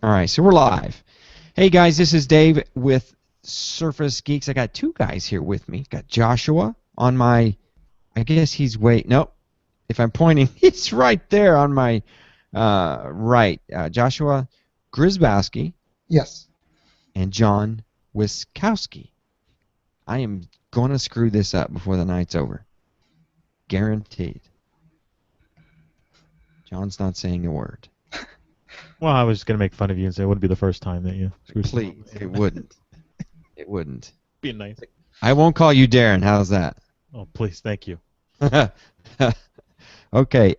All right, so we're live. Hey guys, this is Dave with Surface Geeks. I got two guys here with me. Got Joshua on my, I guess he's nope. If I'm pointing, he's right there on my right. Joshua Grzybowski. Yes. And John Wiskowski. I am going to screw this up before the night's over. Guaranteed. John's not saying a word. Well, I was going to make fun of you and say it wouldn't be the first time that you screwed. Please, it wouldn't. It wouldn't. Being nice. I won't call you Darren. How's that? Oh, please, thank you. Okay.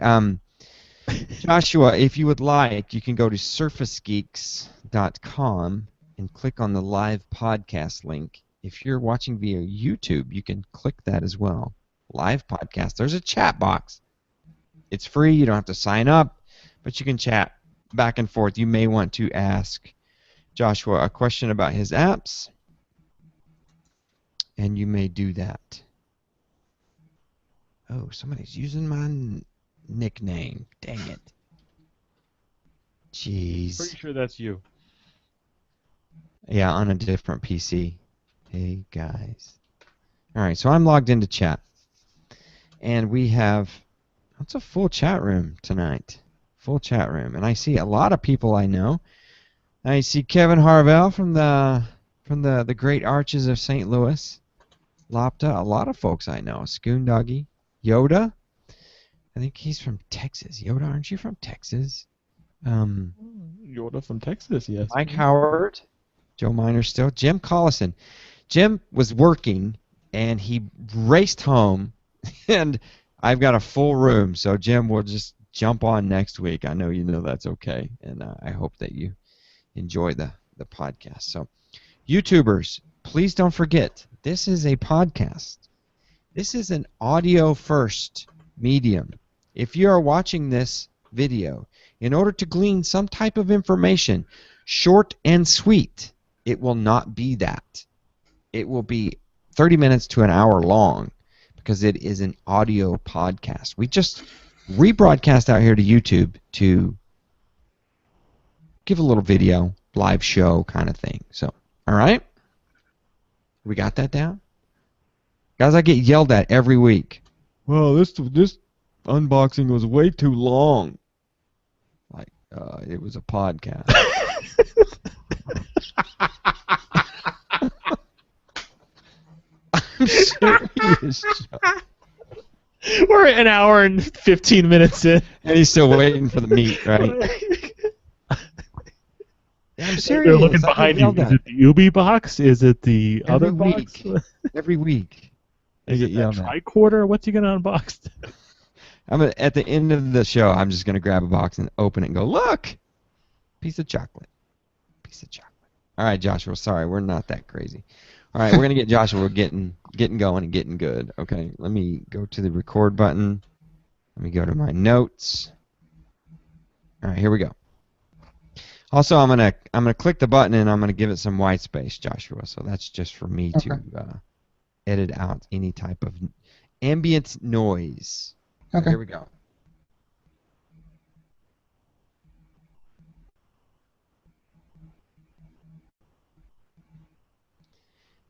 Joshua, if you would like, you can go to surfacegeeks.com and click on the live podcast link. If you're watching via YouTube, you can click that as well. Live podcast. There's a chat box. It's free. You don't have to sign up, but you can chat back and forth. You may want to ask Joshua a question about his apps, and you may do that. Oh, somebody's using my nickname. Dang it. Jeez. Pretty sure that's you. Yeah, on a different PC. Hey, guys. All right, so I'm logged into chat. And we have, it's a full chat room tonight. Full chat room. And I see a lot of people I know. I see Kevin Harvell from the Great Arches of St. Louis. Lopta, a lot of folks I know. Skoondoggy. Yoda. I think he's from Texas. Yoda, aren't you from Texas? Yoda from Texas, yes. Mike Howard. Joe Miner still. Jim Collison. Jim was working, and he raced home, and I've got a full room, so Jim will just jump on next week. I know you know that's okay, and I hope that you enjoy the podcast. So, YouTubers, please don't forget, this is a podcast. This is an audio-first medium. If you are watching this video, in order to glean some type of information, short and sweet, it will not be that. It will be 30 minutes to an hour long because it is an audio podcast. We just rebroadcast out here to YouTube to give a little video, live show kind of thing. So, all right? We got that down? Guys, I get yelled at every week. Well, this unboxing was way too long. Like, it was a podcast. I'm serious, John. We're an hour and 15 minutes in. And he's still waiting for the meat, right? Yeah, I'm serious. They're looking behind you. Is it the Ubi box? Is it the other box? Every week. Is it that tricorder? What's he going to unbox? At the end of the show, I'm just going to grab a box and open it and go, look! Piece of chocolate. Piece of chocolate. All right, Joshua, sorry, we're not that crazy. All right, we're going to get Joshua getting going and getting good. Okay, let me go to the record button. Let me go to my notes. All right, here we go. Also, I'm gonna click the button and I'm gonna give it some white space, Joshua. So that's just for me to edit out any type of ambient noise. Okay. Here we go.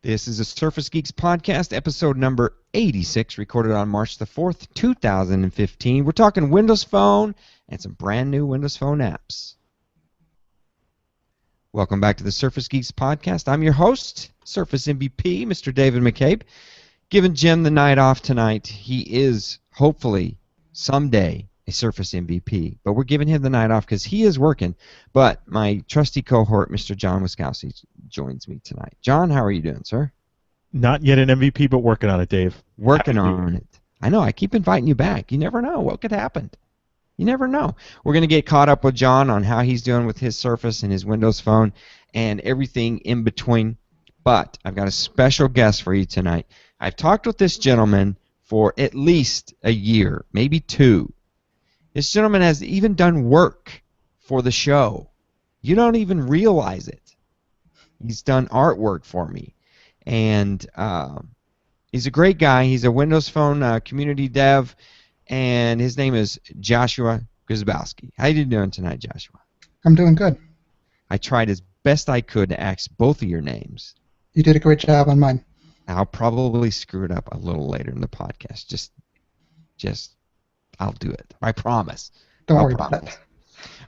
This is a Surface Geeks podcast, episode number 86, recorded on March the 4th, 2015. We're talking Windows Phone and some brand new Windows Phone apps. Welcome back to the Surface Geeks podcast. I'm your host, Surface MVP, Mr. David McCabe. Giving Jim the night off tonight. He is, hopefully, someday a Surface MVP. But we're giving him the night off because he is working. But my trusty cohort, Mr. John Wiskowski, joins me tonight. John, how are you doing, sir? Not yet an MVP, but working on it, Dave. Working on it. I know. I keep inviting you back. You never know what could happen. You never know. We're going to get caught up with John on how he's doing with his Surface and his Windows Phone and everything in between. But I've got a special guest for you tonight. I've talked with this gentleman for at least a year, maybe two. This gentleman has even done work for the show. You don't even realize it. He's done artwork for me. And he's a great guy. He's a Windows Phone community dev. And his name is Joshua Grzybowski. How you doing tonight, Joshua? I'm doing good. I tried as best I could to ask both of your names. You did a great job on mine. I'll probably screw it up a little later in the podcast. Just, I'll do it. I promise. Don't I'll worry about promise. it.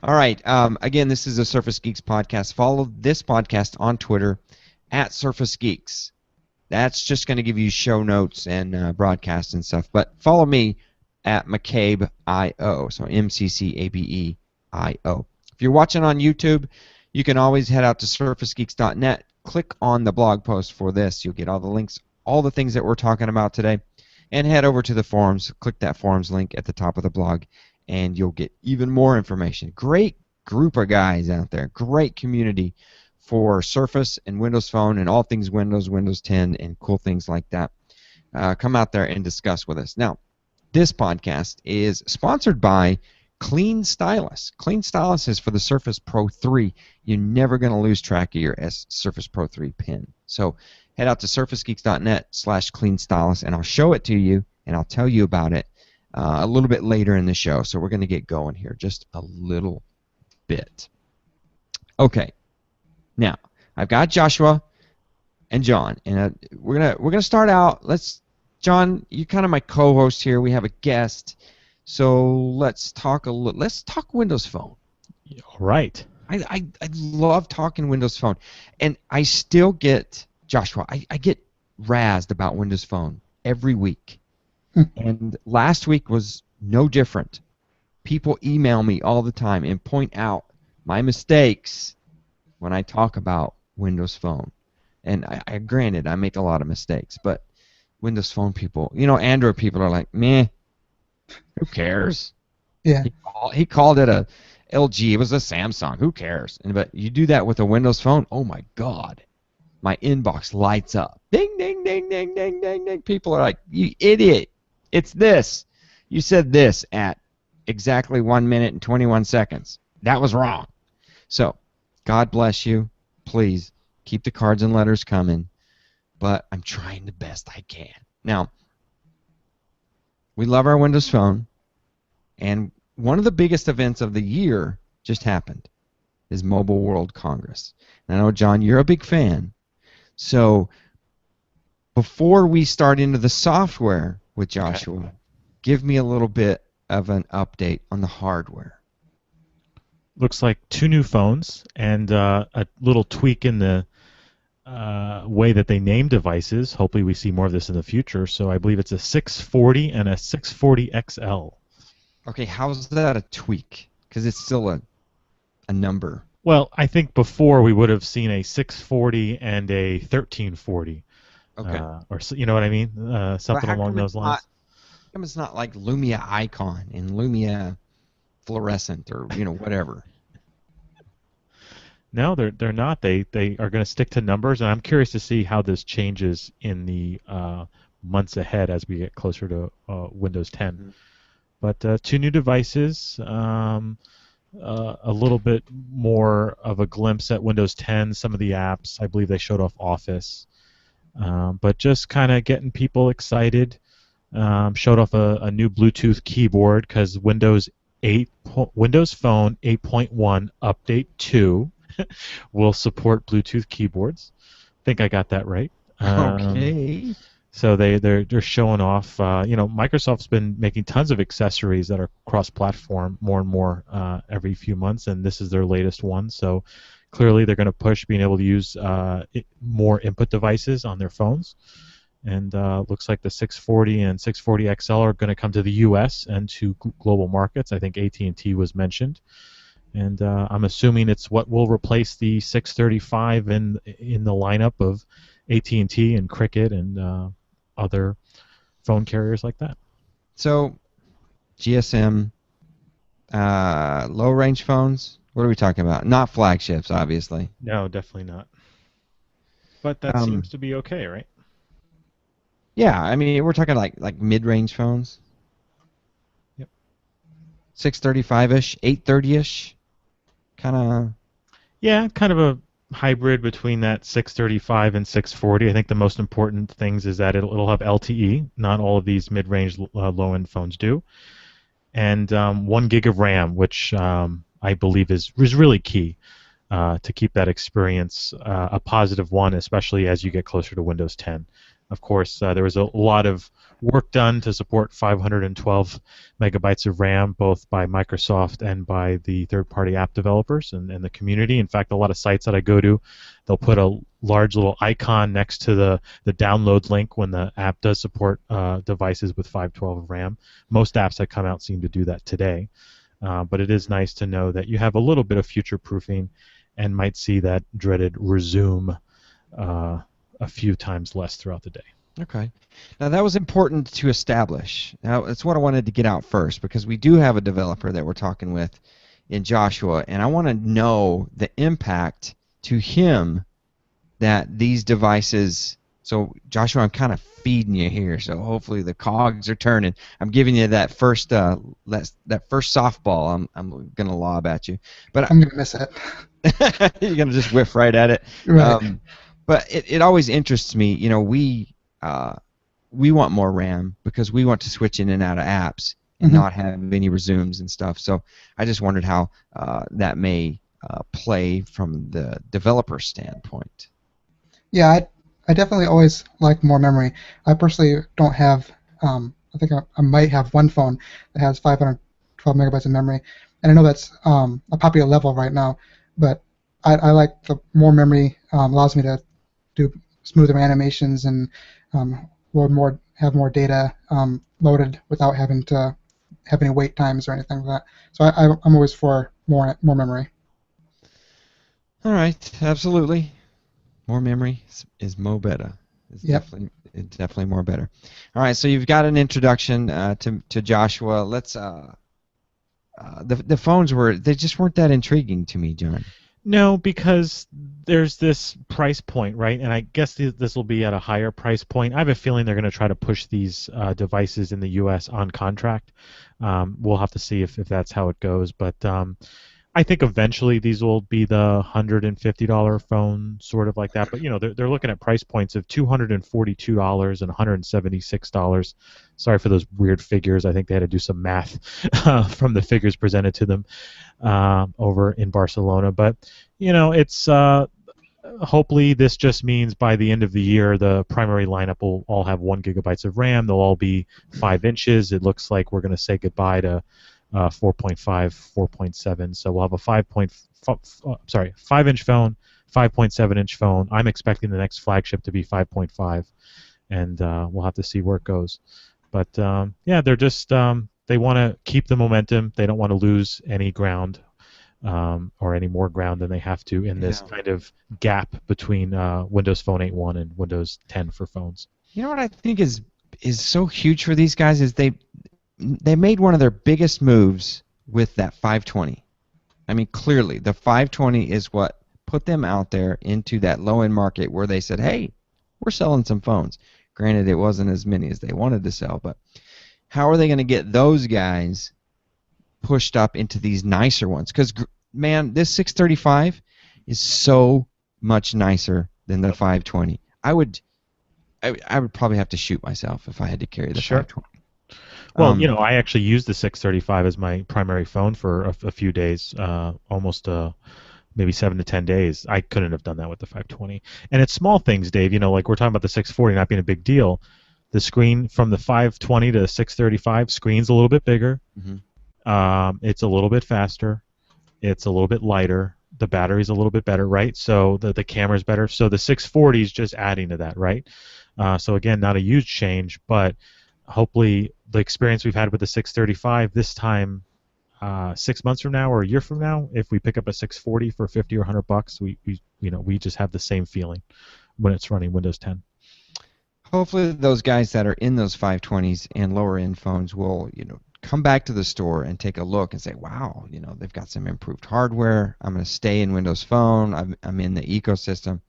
All right. Again, this is a Surface Geeks podcast. Follow this podcast on Twitter at Surface Geeks. That's just going to give you show notes and broadcasts and stuff. But follow me at McCabe.io. So MCCABEIO. If you're watching on YouTube, you can always head out to surfacegeeks.net. Click on the blog post for this. You'll get all the links, all the things that we're talking about today. And head over to the forums. Click that forums link at the top of the blog, and you'll get even more information. Great group of guys out there. Great community for Surface and Windows Phone and all things Windows, Windows 10, and cool things like that. Come out there and discuss with us. Now, this podcast is sponsored by Clean Stylus. Clean Stylus is for the Surface Pro 3. You're never going to lose track of your Surface Pro 3 pin. So head out to surfacegeeks.net/cleanstylus, and I'll show it to you, and I'll tell you about it a little bit later in the show. So we're going to get going here just a little bit. Okay. Now, I've got Joshua and John, and we're gonna start out. John, you're kind of my co-host here. We have a guest, so let's talk Windows Phone. All right. I love talking Windows Phone, and I still get Joshua. I get razzed about Windows Phone every week, and last week was no different. People email me all the time and point out my mistakes when I talk about Windows Phone. And I granted, I make a lot of mistakes, but Windows Phone people, Android people are like, meh, who cares? Yeah. He called it a LG. It was a Samsung. Who cares? But you do that with a Windows Phone, oh my God. My inbox lights up. Ding, ding, ding, ding, ding, ding, ding. People are like, you idiot. It's this. You said this at exactly 1 minute and 21 seconds. That was wrong. So, God bless you. Please keep the cards and letters coming. But I'm trying the best I can. Now, we love our Windows Phone. And one of the biggest events of the year just happened is Mobile World Congress. And I know, John, you're a big fan. So, before we start into the software with Joshua, give me a little bit of an update on the hardware. Looks like 2 new phones and a little tweak in the way that they name devices. Hopefully we see more of this in the future. So I believe it's a 640 and a 640 XL. Okay, how's that a tweak? Because it's still a number. Well, I think before we would have seen a 640 and a 1340. Okay. Or you know what I mean? Something along those lines. How come it's not like Lumia Icon and Lumia Fluorescent or whatever? No, they're not. They are going to stick to numbers, and I'm curious to see how this changes in the months ahead as we get closer to Windows 10. Mm-hmm. But 2 new devices, a little bit more of a glimpse at Windows 10. Some of the apps, I believe they showed off Office, but just kind of getting people excited. Showed off a new Bluetooth keyboard because Windows Phone 8.1 Update 2 will support Bluetooth keyboards. I think I got that right. Okay. So they're showing off. Microsoft's been making tons of accessories that are cross-platform more and more every few months, and this is their latest one. So clearly they're going to push being able to use more input devices on their phones. And looks like the 640 and 640 XL are going to come to the U.S. and to global markets. I think AT&T was mentioned. And I'm assuming it's what will replace the 635 in the lineup of AT&T and Cricket and other phone carriers like that. So, GSM, low-range phones, what are we talking about? Not flagships, obviously. No, definitely not. But that seems to be okay, right? Yeah, I mean, we're talking like mid-range phones. Yep. 635-ish, 830-ish, kind of. Yeah, kind of a hybrid between that 635 and 640. I think the most important things is that it'll have LTE. Not all of these mid-range low-end phones do. And 1 gig of RAM, which I believe is really key. to keep that experience a positive one, especially as you get closer to Windows 10. Of course, there was a lot of work done to support 512 megabytes of RAM, both by Microsoft and by the third-party app developers and the community. In fact, a lot of sites that I go to, they'll put a large little icon next to the download link when the app does support devices with 512 of RAM. Most apps that come out seem to do that today. But it is nice to know that you have a little bit of future-proofing and might see that dreaded resume a few times less throughout the day. Okay. Now that was important to establish. Now that's what I wanted to get out first, because we do have a developer that we're talking with in Joshua, and I want to know the impact to him that these devices. So Joshua, I'm kind of feeding you here, so hopefully the cogs are turning. I'm giving you that first that first softball. I'm gonna lob at you, but I'm gonna miss it. you're gonna just whiff right at it. Right. But it always interests me. You know, we want more RAM because we want to switch in and out of apps and not have any resumes and stuff. So I just wondered how that may play from the developer standpoint. Yeah, I definitely always like more memory. I personally don't have. I think I might have one phone that has 512 megabytes of memory, and I know that's a popular level right now. But I like the more memory allows me to do smoother animations and have more data loaded without having to have any wait times or anything like that. So I'm always for more memory. All right, absolutely. More memory is mo better. It's definitely more better. All right, so you've got an introduction to Joshua. Let's the phones they just weren't that intriguing to me, John. No, because there's this price point, right? And I guess this will be at a higher price point. I have a feeling they're going to try to push these devices in the U.S. on contract. We'll have to see if that's how it goes. But I think eventually these will be the $150 phone, sort of like that. But, you know, they're looking at price points of $242 and $176. Sorry for those weird figures. I think they had to do some math from the figures presented to them over in Barcelona. But, you know, it's hopefully this just means by the end of the year the primary lineup will all have 1 gigabytes of RAM. They'll all be 5 inches. It looks like we're going to say goodbye to 4.5, 4.7. So we'll have a 5-inch phone, 5.7-inch phone. I'm expecting the next flagship to be 5.5, and we'll have to see where it goes. But yeah, they're just they want to keep the momentum. They don't want to lose any ground or any more ground than they have to in this kind of gap between Windows Phone 8.1 and Windows 10 for phones. You know what I think is so huge for these guys is they made one of their biggest moves with that 520. I mean, clearly, the 520 is what put them out there into that low-end market where they said, hey, we're selling some phones. Granted, it wasn't as many as they wanted to sell, but how are they going to get those guys pushed up into these nicer ones? Because, man, this 635 is so much nicer than the 520. I would probably have to shoot myself if I had to carry the 520. Well, you know, I actually used the 635 as my primary phone for a few days, almost maybe 7 to 10 days. I couldn't have done that with the 520. And it's small things, Dave. You know, like we're talking about the 640 not being a big deal. The screen from the 520 to the 635, screen's a little bit bigger. It's a little bit faster. It's a little bit lighter. The battery's a little bit better, right? So the camera's better. So the 640 is just adding to that, right? So again, not a huge change, but hopefully the experience we've had with the 635 this time 6 months from now or a year from now, if we pick up a 640 for 50 or 100 bucks, we just have the same feeling when it's running Windows 10. Hopefully those guys that are in those 520s and lower end phones will, you know, come back to the store and take a look and say, wow, you know, they've got some improved hardware. I'm going to stay in Windows Phone. I'm in the ecosystem.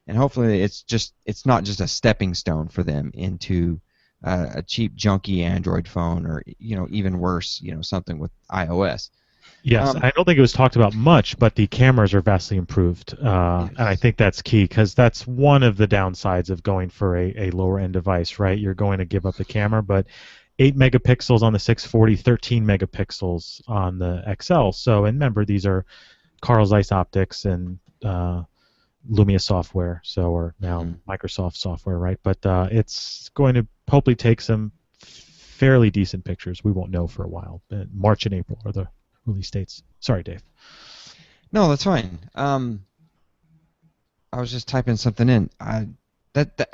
And hopefully it's not just a stepping stone for them into a cheap, junky Android phone, or, you know, even worse, you know, something with iOS. Yes, I don't think it was talked about much, but the cameras are vastly improved, and I think that's key because that's one of the downsides of going for a lower-end device, right? You're going to give up the camera, but 8 megapixels on the 640, 13 megapixels on the XL. So, and remember, these are Carl Zeiss Optics and Lumia software, or now Microsoft software, right? But it's going to hopefully take some fairly decent pictures. We won't know for a while. March and April are the release dates. Sorry, Dave. No, that's fine. I was just typing something in. I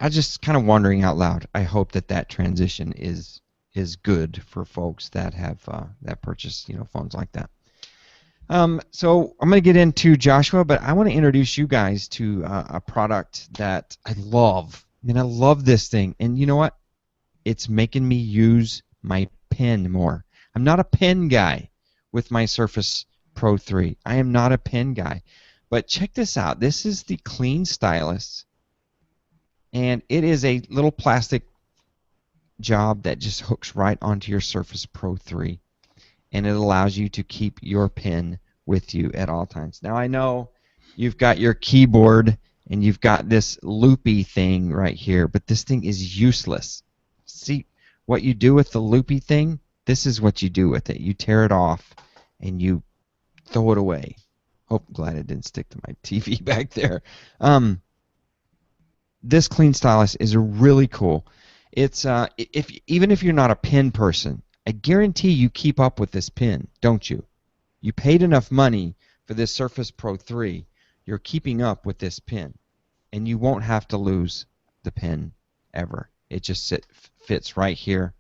just kind of wondering out loud. I hope that transition is good for folks that have that purchase phones like that. So I'm going to get into Joshua, but I want to introduce you guys to a product that I love. I mean, I love this thing, and you know what? It's making me use my pen more. I'm not a pen guy with my Surface Pro 3. I am not a pen guy. But check this out. This is the Clean Stylus, and it is a little plastic job that just hooks right onto your Surface Pro 3, and it allows you to keep your pen with you at all times. Now, I know you've got your keyboard and you've got this loopy thing right here, but this thing is useless. See what you do with the loopy thing? This is what you do with it. You tear it off and you throw it away. Oh, glad it didn't stick to my TV back there. This Clean Stylus is really cool. It's even if you're not a pen person, I guarantee you keep up with this pen, don't you? You paid enough money for this Surface Pro 3. You're keeping up with this pen, and you won't have to lose the pen ever. It just fits right here,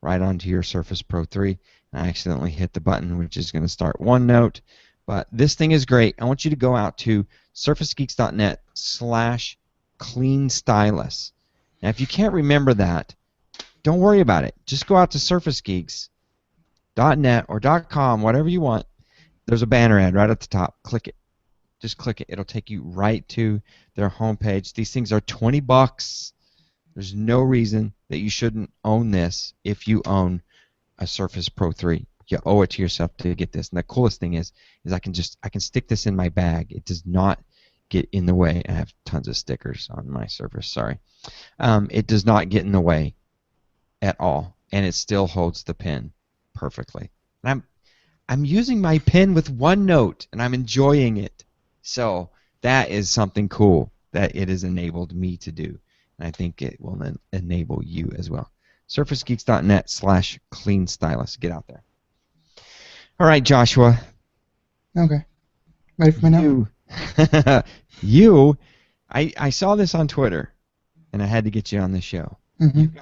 right onto your Surface Pro 3. And I accidentally hit the button, which is going to start OneNote. But this thing is great. I want you to go out to surfacegeeks.net/cleanstylus. Now, if you can't remember that, don't worry about it. Just go out to surfacegeeks.net or .com, whatever you want. There's a banner ad right at the top. Click it. Just click it. It'll take you right to their homepage. These things are $20. There's no reason that you shouldn't own this if you own a Surface Pro 3. You owe it to yourself to get this. And the coolest thing is I can stick this in my bag. It does not get in the way. I have tons of stickers on my Surface. Sorry. It does not get in the way at all, and it still holds the pen perfectly. And I'm using my pen with OneNote, and I'm enjoying it. So that is something cool that it has enabled me to do, and I think it will enable you as well. surfacegeeks.net/cleanstylus. Get out there. All right, Joshua. Okay. Ready for me now? I saw this on Twitter, and I had to get you on the show. Mm-hmm.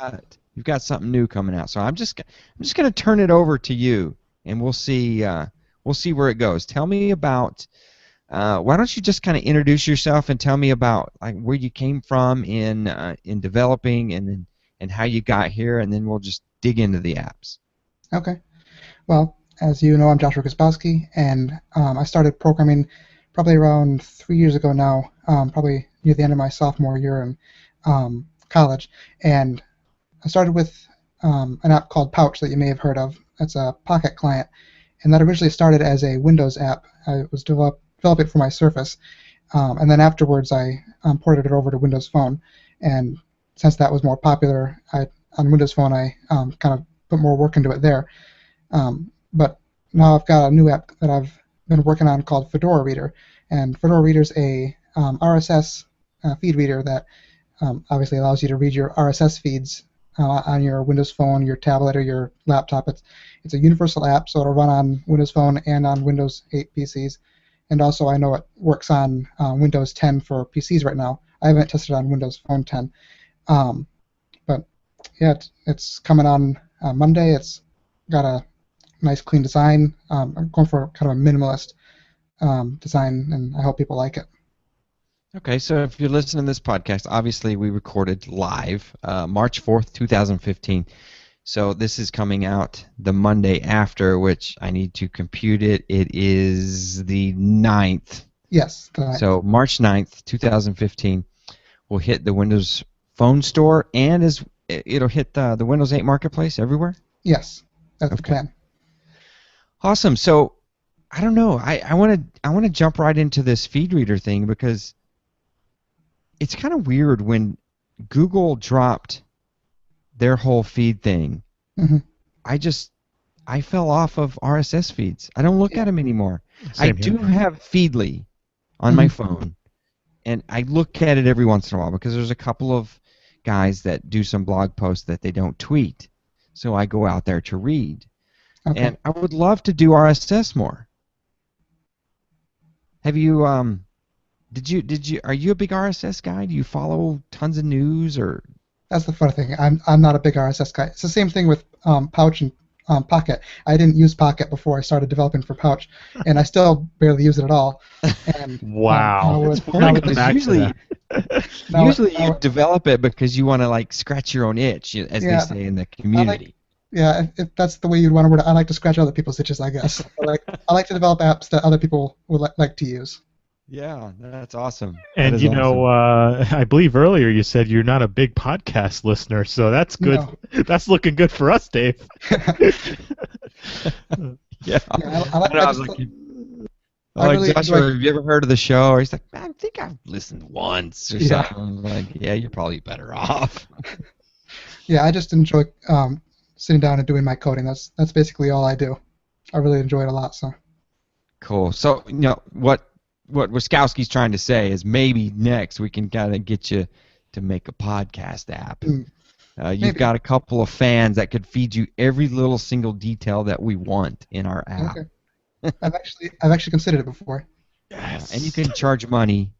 You've got something new coming out, so I'm just going to turn it over to you, and we'll see where it goes. Tell me about. Why don't you just kind of introduce yourself and tell me about where you came from in developing and how you got here, and then we'll just dig into the apps. Okay. Well, as you know, I'm Joshua Grzybowski, and I started programming probably around 3 years ago now, probably near the end of my sophomore year in college. And I started with an app called Pouch that you may have heard of. It's a Pocket client, and that originally started as a Windows app. I was developing for my Surface, and then afterwards I ported it over to Windows Phone. And since that was more popular, on Windows Phone I kind of put more work into it there. But now I've got a new app that I've been working on called Fedora Reader, and Fedora Reader is a RSS feed reader that obviously allows you to read your RSS feeds on your Windows Phone, your tablet, or your laptop. It's a universal app, so it'll run on Windows Phone and on Windows 8 PCs. And also, I know it works on Windows 10 for PCs right now. I haven't tested it on Windows Phone 10, but yeah, it's coming on Monday. It's got a nice, clean design. I'm going for kind of a minimalist design, and I hope people like it. Okay, so if you're listening to this podcast, obviously we recorded live March 4th, 2015. So this is coming out the Monday after, which I need to compute it. It is the 9th. Yes, the 9th. So March 9th, 2015, will hit the Windows Phone Store, and it'll hit the Windows 8 Marketplace everywhere? Yes, that's the plan. Awesome. So I don't know. I want to jump right into this feed reader thing because it's kind of weird when Google dropped their whole feed thing. Mm-hmm. I fell off of RSS feeds. I don't look at them anymore. I Same here. do have Feedly on my phone, and I look at it every once in a while because there's a couple of guys that do some blog posts that they don't tweet. So I go out there to read. Okay. And I would love to do RSS more. Have you are you a big RSS guy? Do you follow tons of news or That's the funny thing. I'm not a big RSS guy. It's the same thing with Pouch and Pocket. I didn't use Pocket before I started developing for Pouch, and I still barely use it at all. And Wow. now We're gonna come with back usually to that. usually you develop it because you want to like scratch your own itch, as they Yeah, say in the community. if that's the way you'd want to word it, I like to scratch other people's itches, I guess. I like to develop apps that other people would like to use. Yeah, that's awesome. And That is awesome. I believe earlier you said you're not a big podcast listener, so that's good. No. That's looking good for us, Dave. Yeah. I just, I Like really Joshua, enjoy. have you ever heard of the show? Or he's like, I think I've listened once or Yeah. something. I'm like, yeah, you're probably better off. Yeah, I just enjoy sitting down and doing my coding. That's basically all I do. I really enjoy it a lot. So. Cool. So, what Wiskowski's trying to say is maybe next we can kind of get you to make a podcast app. You've Maybe. got a couple of fans that could feed you every little single detail that we want in our app. Okay. I've actually considered it before. Yes. And you can charge money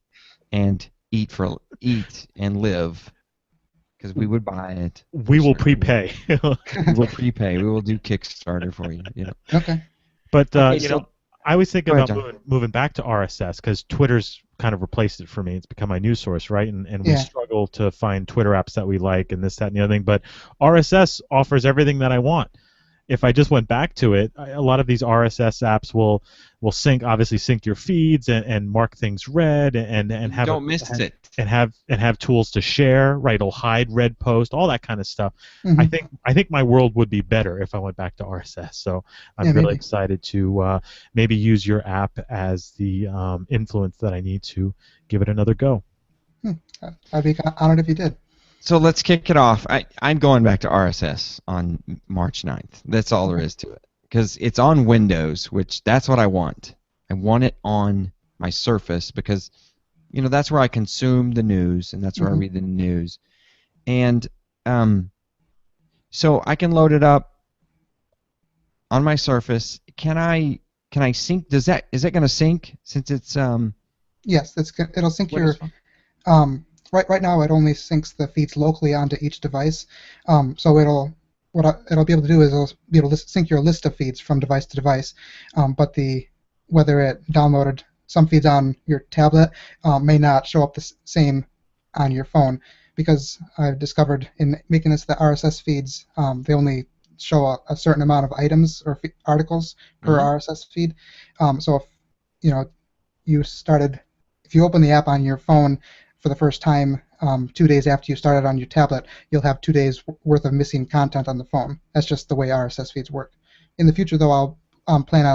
and eat and live because we would buy it. We will prepay. We will prepay. We will do Kickstarter for you. Yeah. Okay. But Okay, so- I always think Go ahead, about moving back to RSS because Twitter's kind of replaced it for me. It's become my news source, right? And we Yeah. struggle to find Twitter apps that we like and this, that, and the other thing. But RSS offers everything that I want. If I just went back to it, a lot of these RSS apps will obviously sync your feeds and mark things red and have Don't miss it. and have tools to share, right? It'll hide red post, all that kind of stuff. Mhm. I think my world would be better if I went back to RSS. So I'm Yeah, really maybe. excited to maybe use your app as the influence that I need to give it another go. I'd be honored if you did. So let's kick it off. I'm going back to RSS on March 9th. That's all there is to it. Because it's on Windows, which that's what I want. I want it on my Surface because, that's where I consume the news and that's where I read the news. And so I can load it up on my Surface. Can I sync? Is that going to sync since it's Yes, it'll sync your. Windows? Right now, it only syncs the feeds locally onto each device. So it'll be able to do is it'll be able to sync your list of feeds from device to device. But whether it downloaded some feeds on your tablet may not show up the same on your phone because I've discovered in making this the RSS feeds they only show a certain amount of items or articles per RSS feed. So if if you open the app on your phone for the first time 2 days after you started on your tablet, you'll have 2 days worth of missing content on the phone. That's just the way RSS feeds work. In the future, though, I'll plan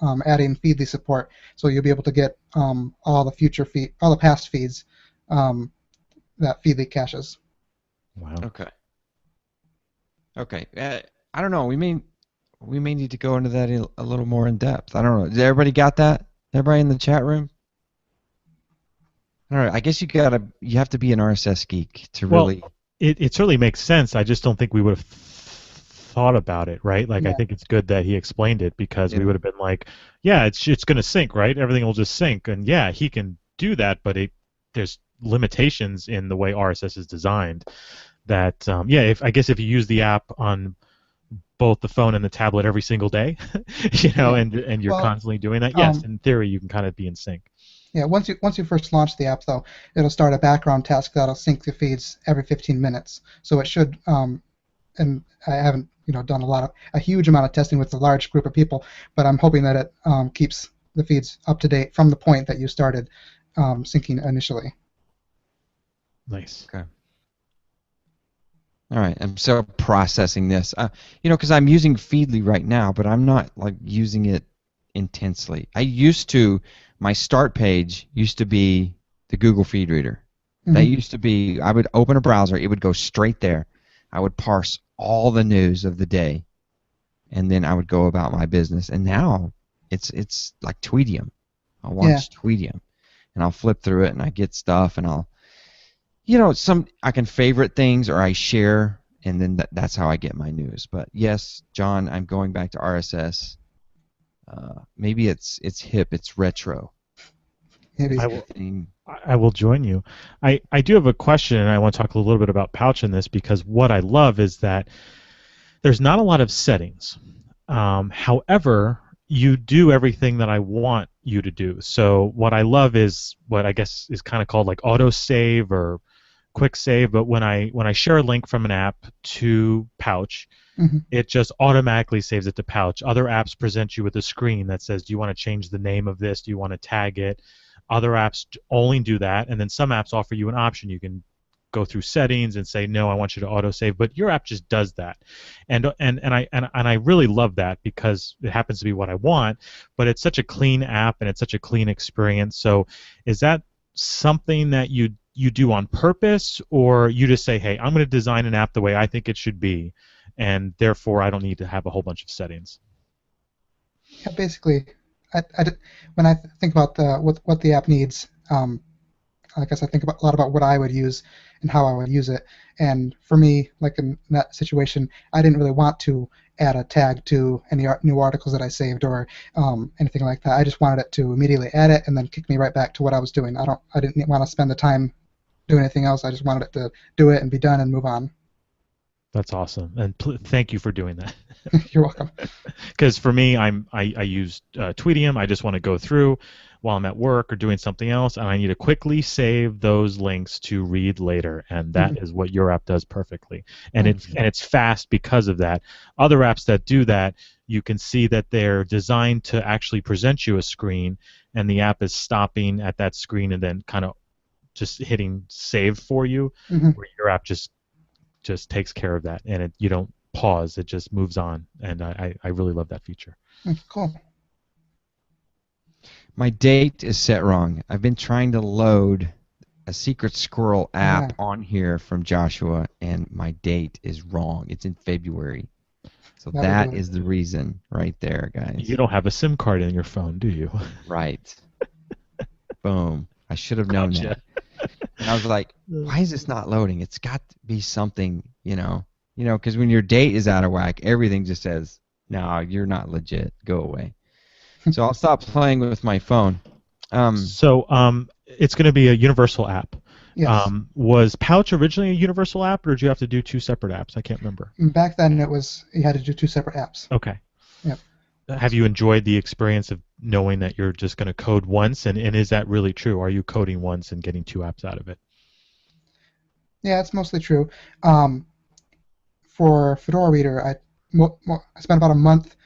on adding Feedly support, so you'll be able to get all the past feeds that Feedly caches. Wow. Okay. I don't know. We may need to go into that a little more in depth. I don't know. Did everybody got that? Everybody in the chat room? All right. I guess you have to be an RSS geek to really. It certainly makes sense. I just don't think we would have thought about it, right? Like, Yeah. I think it's good that he explained it because we would have been like, yeah, it's going to sync, right? Everything will just sync, and yeah, he can do that, but there's limitations in the way RSS is designed. That if you use the app on both the phone and the tablet every single day, and you're constantly doing that, yes, in theory you can kind of be in sync. Yeah, once you first launch the app, though, it'll start a background task that'll sync the feeds every 15 minutes. So it should, and I haven't done a huge amount of testing with a large group of people, but I'm hoping that it keeps the feeds up to date from the point that you started syncing initially. Nice. Okay. All right, I'm still processing this. Because I'm using Feedly right now, but I'm not like using it intensely. My start page used to be the Google Feed Reader. That used to be, I would open a browser, it would go straight there. I would parse all the news of the day, and then I would go about my business. And now it's like Tweetium. I'll Yeah. launch Tweetium, and I'll flip through it, and I get stuff, and I'll, I can favorite things or I share, and then that's how I get my news. But yes, John, I'm going back to RSS. Maybe it's hip, it's retro. Maybe. I will join you. I do have a question, and I want to talk a little bit about Pouch in this, because what I love is that there's not a lot of settings. However, you do everything that I want you to do. So what I love is what I guess is kind of called like auto save or quick save. But when I share a link from an app to Pouch, Mm-hmm. it just automatically saves it to Pouch. Other apps present you with a screen that says, do you want to change the name of this? Do you want to tag it? Other apps only do that, and then some apps offer you an option. You can go through settings and say, no, I want you to autosave, but your app just does that. And I really love that, because it happens to be what I want, but it's such a clean app and it's such a clean experience. So is that something that you do on purpose, or you just say, hey, I'm going to design an app the way I think it should be, and therefore I don't need to have a whole bunch of settings? Yeah, basically, when I think about what the app needs, I guess I think a lot about what I would use and how I would use it. And for me, like in that situation, I didn't really want to add a tag to any new articles that I saved or anything like that. I just wanted it to immediately add it and then kick me right back to what I was doing. I didn't want to spend the time doing anything else. I just wanted it to do it and be done and move on. That's awesome, and thank you for doing that. You're welcome. Because for me, I use Tweetium. I just want to go through while I'm at work or doing something else, and I need to quickly save those links to read later, and that is what your app does perfectly. And it's fast because of that. Other apps that do that, you can see that they're designed to actually present you a screen, and the app is stopping at that screen and then kind of just hitting save for you, where your app just takes care of that, and you don't pause, it just moves on, and I really love that feature. Cool. My date is set wrong. I've been trying to load a Secret Squirrel app on here from Joshua, and my date is wrong. It's in February. So that is the reason right there, guys. You don't have a SIM card in your phone, do you? Right. Boom. I should have known that. And I was like, why is this not loading? It's got to be something, because when your date is out of whack, everything just says, no, you're not legit. Go away. So I'll stop playing with my phone. So it's going to be a universal app. Yes. Was Pouch originally a universal app, or did you have to do two separate apps? I can't remember. Back then, you had to do two separate apps. Okay. Yep. Have you enjoyed the experience of knowing that you're just going to code once, and is that really true? Are you coding once and getting two apps out of it? Yeah, it's mostly true. For Fedora Reader, I spent about a month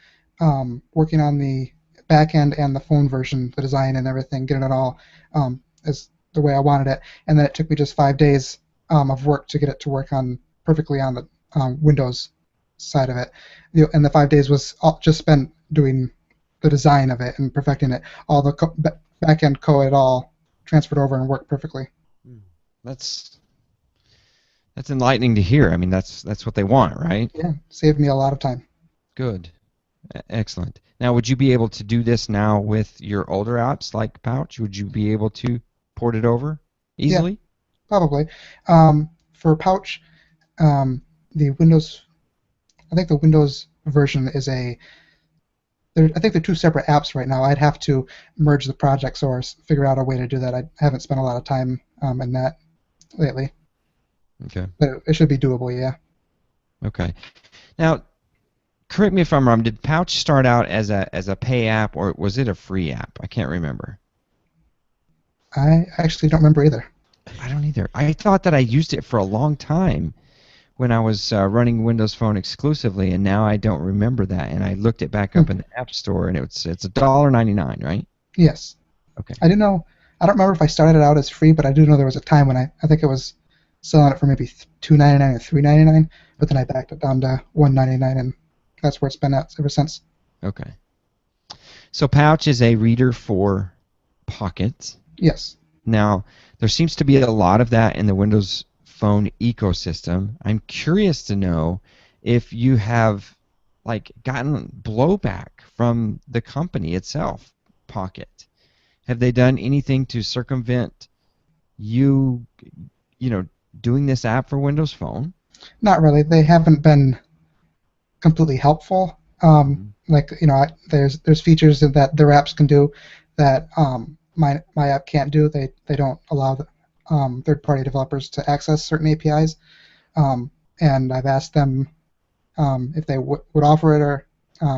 working on the back end and the phone version, the design and everything, getting it all as the way I wanted it. And then it took me just 5 days of work to get it to work on perfectly on the Windows side of it. And the 5 days was just spent doing the design of it and perfecting it. All the back end code, it all transferred over and worked perfectly. That's enlightening to hear. I mean, that's what they want, right? Yeah, saved me a lot of time. Good. Excellent. Now, would you be able to do this now with your older apps like Pouch? Would you be able to port it over easily? Yeah, probably. For Pouch, the Windows, I think the Windows version is I think they're two separate apps right now. I'd have to merge the projects or figure out a way to do that. I haven't spent a lot of time in that lately. Okay. But it should be doable, yeah. Okay. Now, correct me if I'm wrong. Did Pouch start out as a pay app, or was it a free app? I can't remember. I actually don't remember either. I don't either. I thought that I used it for a long time when I was running Windows Phone exclusively, and now I don't remember that. And I looked it back up in the App Store, and it's $1.99, right? Yes. Okay. I don't remember if I started it out as free, but I do know there was a time when I think it was selling it for maybe $2.99 or $3.99, but then I backed it down to $1.99, and that's where it's been at ever since. Okay. So Pouch is a reader for Pocket. Yes. Now, there seems to be a lot of that in the Windows Phone ecosystem. I'm curious to know if you have like gotten blowback from the company itself, Pocket? Have they done anything to circumvent you, you know, doing this app for Windows Phone? Not really. They haven't been completely helpful. Like there's features that their apps can do that my app can't do. They don't allow third-party developers to access certain APIs. And I've asked them if they would offer it, or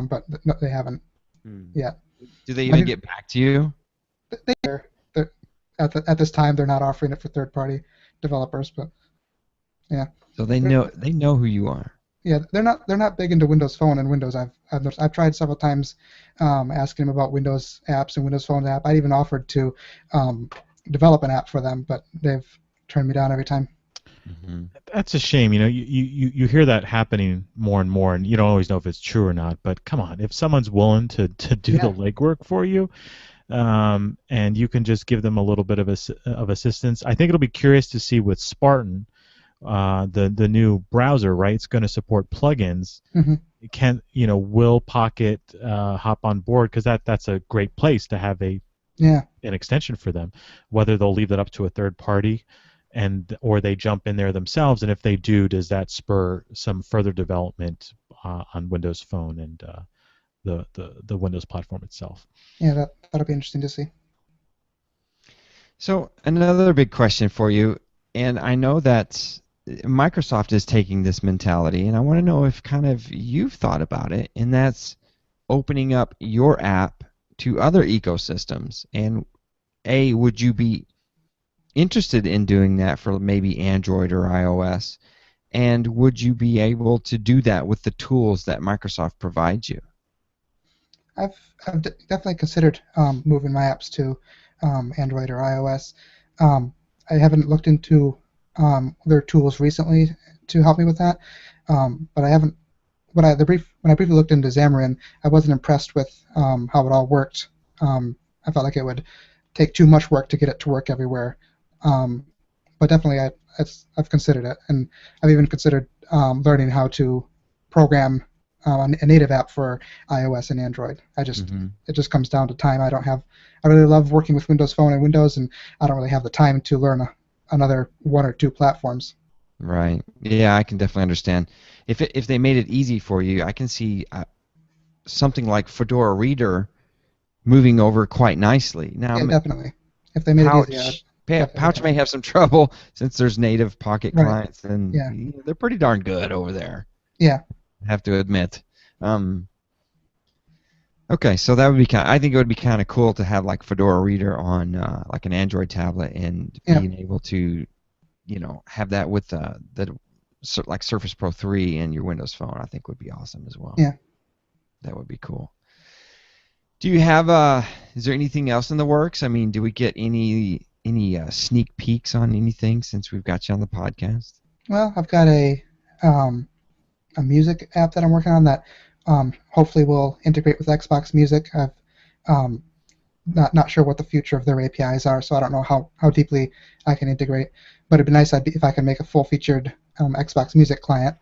but no, they haven't Hmm. yet. Do they I even mean, get back to you? they're at this time they're not offering it for third-party developers, but yeah. So They're, they know who you are. Yeah, they're not big into Windows Phone and Windows. I've tried several times asking them about Windows apps and Windows Phone app. I even offered to develop an app for them, but they've turned me down every time. Mm-hmm. That's a shame. You hear that happening more and more, and you don't always know if it's true or not. But come on, if someone's willing to do the legwork for you, and you can just give them a little bit of assistance, I think it'll be curious to see with Spartan, the new browser, right? It's going to support plugins. Mm-hmm. Will Pocket hop on board? Because that's a great place to have an extension for them. Whether they'll leave that up to a third party, or they jump in there themselves, and if they do, does that spur some further development on Windows Phone and the Windows platform itself? Yeah, that'll be interesting to see. So another big question for you, and I know that Microsoft is taking this mentality, and I want to know if kind of you've thought about it, and that's opening up your app to other ecosystems. And would you be interested in doing that for maybe Android or iOS? And would you be able to do that with the tools that Microsoft provides you? I've definitely considered moving my apps to Android or iOS. I haven't looked into their tools recently to help me with that, but I haven't. When I briefly looked into Xamarin, I wasn't impressed with how it all worked. I felt like it would take too much work to get it to work everywhere. But definitely, I've considered it, and I've even considered learning how to program a native app for iOS and Android. It just comes down to time. I really love working with Windows Phone and Windows, and I don't really have the time to learn another one or two platforms. Right. Yeah, I can definitely understand. If they made it easy for you, I can see something like Fedora Reader moving over quite nicely. Now, Yeah, definitely. If they made it easy, Pouch may have some trouble since there's native Pocket Right. clients, and they're pretty darn good over there. Yeah. I have to admit. Okay, so that would be I think it would be kind of cool to have like Fedora Reader on like an Android tablet and being able to, have that with like Surface Pro 3 and your Windows Phone. I think would be awesome as well. Yeah. That would be cool. Do you have is there anything else in the works? I mean, do we get any sneak peeks on anything since we've got you on the podcast? Well, I've got a music app that I'm working on that hopefully will integrate with Xbox Music. I've not sure what the future of their APIs are, so I don't know how deeply I can integrate. But it'd be nice if I can make a full-featured Xbox Music client.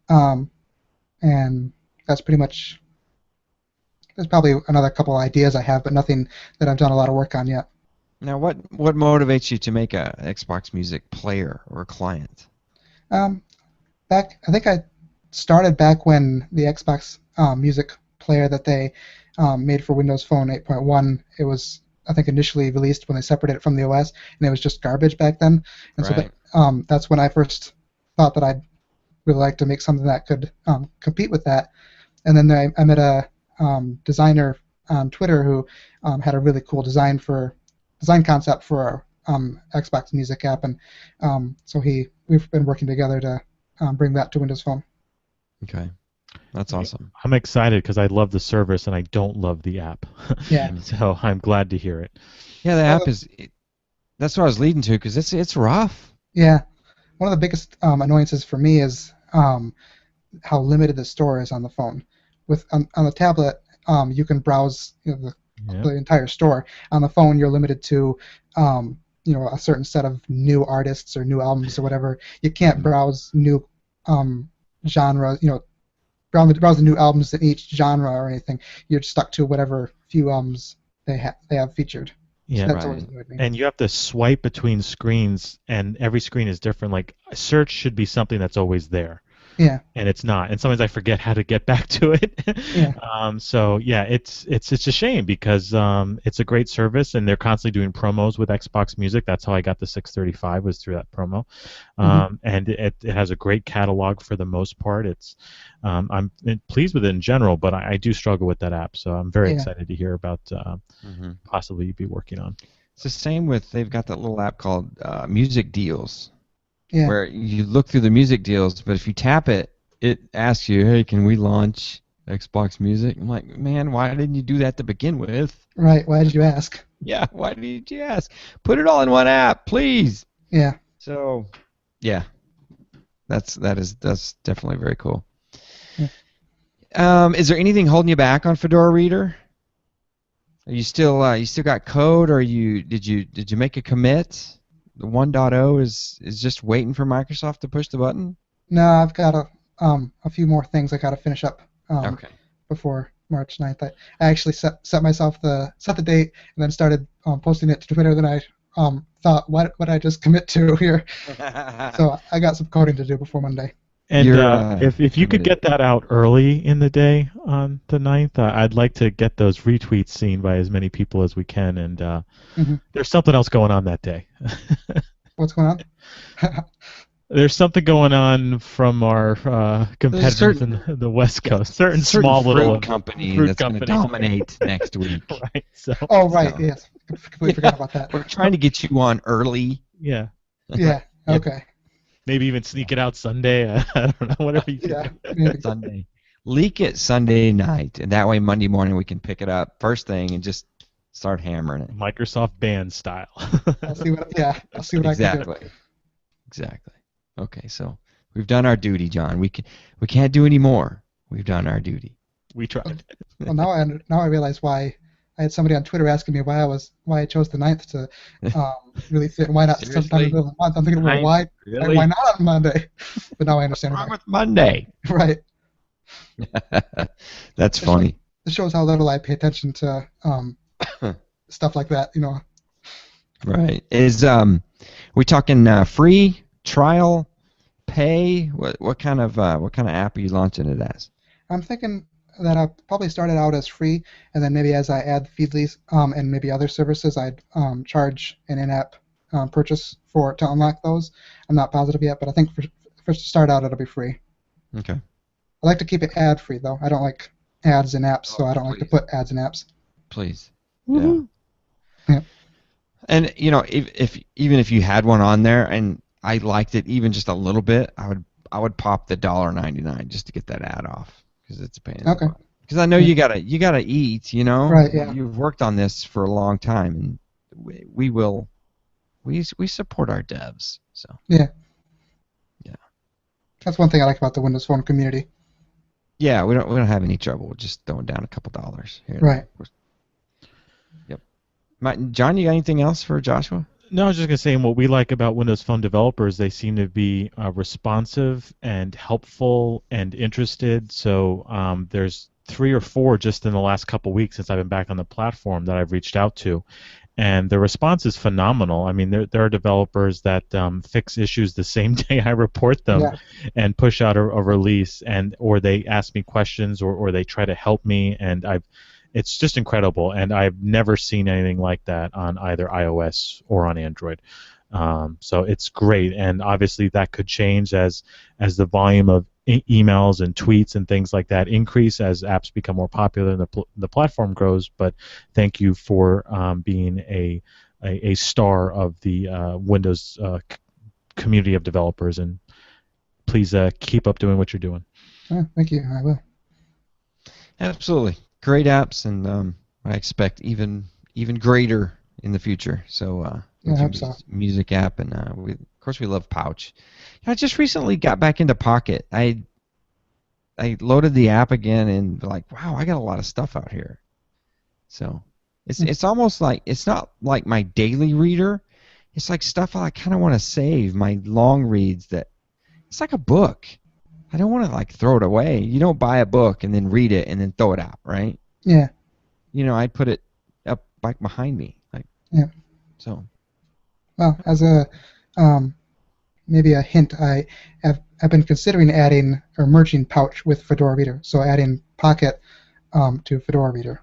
And that's pretty much. There's probably another couple ideas I have, but nothing that I've done a lot of work on yet. Now, what motivates you to make a Xbox Music player or client? I think I started back when the Xbox Music player that they made for Windows Phone 8.1. It was, I think, initially released when they separated it from the OS, and it was just garbage back then. And right. So that's when I first thought that I'd really like to make something that could compete with that. And then I met a designer on Twitter who had a really cool design concept for Xbox Music app, and so we've been working together to bring that to Windows Phone. Okay, that's awesome. I'm excited because I love the service and I don't love the app. Yeah. So I'm glad to hear it. Yeah, the app that's what I was leading to because it's rough. Yeah, one of the biggest annoyances for me is how limited the store is on the phone. On the tablet, you can browse the entire store. On the phone, you're limited to a certain set of new artists or new albums or whatever. You can't browse new genres, browse the new albums in each genre or anything. You're stuck to whatever few albums they have featured. Yeah, So that's right. always annoyed me. and you have to swipe between screens, and every screen is different. Like search should be something that's always there, Yeah, and it's not. And sometimes I forget how to get back to it. yeah, So yeah, it's a shame because it's a great service, and they're constantly doing promos with Xbox Music. That's how I got the 635 was through that promo, and it has a great catalog for the most part. I'm pleased with it in general, but I do struggle with that app. So I'm very yeah, excited to hear about Mm-hmm. possibly be working on. It's the same with they've got that little app called Music Deals, yeah. where you look through the music deals, but if you tap it, it asks you, "Hey, can we launch Xbox Music?" I'm like, man, why didn't you do that to begin with? Right. Why did you ask? Yeah, why did you ask? Put it all in one app, please. Yeah. So, yeah, that's definitely very cool. Yeah. Is there anything holding you back on Fedora Reader? Are you still got code, or did you make a commit? The 1.0 is just waiting for Microsoft to push the button. No, I've got a few more things I got to finish up Okay. before March 9th. I actually set myself set the date and then started posting it to Twitter. Then I thought, what I just commit to here? So I got some coding to do before Monday. And You're, if you could committed. get that out early in the day on the 9th, I'd like to get those retweets seen by as many people as we can. And Mhm. there's something else going on that day. What's going on? There's something going on from our competitors certain- in the West Coast. Certain Certain small fruit little company fruit that's going to company. dominate next week. Right. So Oh, right. So- Yes. Completely forgot about that. We're trying to get you on early. yeah, Yeah. Yeah. Okay. maybe even sneak it out Sunday. I don't know. Whatever you can Yeah. do. Maybe. Sunday. Leak it Sunday night, and that way Monday morning we can pick it up first thing and just start hammering it. Microsoft band style. I'll see what. Yeah. I'll see what I can do. Exactly. Okay, so we've done our duty, John. We can't do any more. We've done our duty. We tried. Well, now I realize why I had somebody on Twitter asking me why I chose the 9th to really fit. Why not sometime in Seriously? the middle of the month? I'm thinking, well, Ninth? why Really? why not on Monday? But now I understand What's wrong why. with Monday? Right. That's funny. It shows how little I pay attention to stuff like that. Right. Is we talking free trial, pay? What kind of app are you launching it as? I'm thinking that I'll probably start it out as free, and then maybe as I add Feedly and maybe other services, I'd charge an in-app purchase to unlock those. I'm not positive yet, but I think for to start out, it'll be free. Okay. I like to keep it ad-free, though. I don't like ads in apps, so I don't like to put ads in apps. Please. Woohoo. Yeah. Yeah. And if even if you had one on there and I liked it even just a little bit, I would pop the $1.99 just to get that ad off because it's a pain in the Okay. butt. Because I know you gotta eat, Right, yeah. You've worked on this for a long time, and we support our devs. So Yeah. Yeah. That's one thing I like about the Windows Phone community. yeah, we don't have any trouble with just throwing down a couple dollars here. Right. Yep. John, you got anything else for Joshua? No, I was just going to say, what we like about Windows Phone developers, they seem to be responsive and helpful and interested. So there's 3 or 4 just in the last couple weeks since I've been back on the platform that I've reached out to. And the response is phenomenal. I mean, there are developers that fix issues the same day I report them Yeah. and push out a release, or they ask me questions or they try to help me, and it's just incredible. And I've never seen anything like that on either iOS or on Android. So it's great, and obviously that could change as the volume of emails and tweets and things like that increase as apps become more popular and the platform grows. But thank you for being a star of the Windows community of developers, and please keep up doing what you're doing. Thank you. I will. Absolutely. Great apps, and I expect even greater in the future. So Yeah, I hope so. music app, and of course we love Pouch. I just recently got back into Pocket. I loaded the app again and like, wow, I got a lot of stuff out here. So it's almost like it's not like my daily reader. It's like stuff I kind of want to save, my long reads. That it's like a book. I don't want to like throw it away. You don't buy a book and then read it and then throw it out, right? Yeah. I put it up like behind me, like Yeah. so. Well, as a maybe a hint, I've been considering adding or merging Pouch with Fedora Reader, so adding Pocket to Fedora Reader.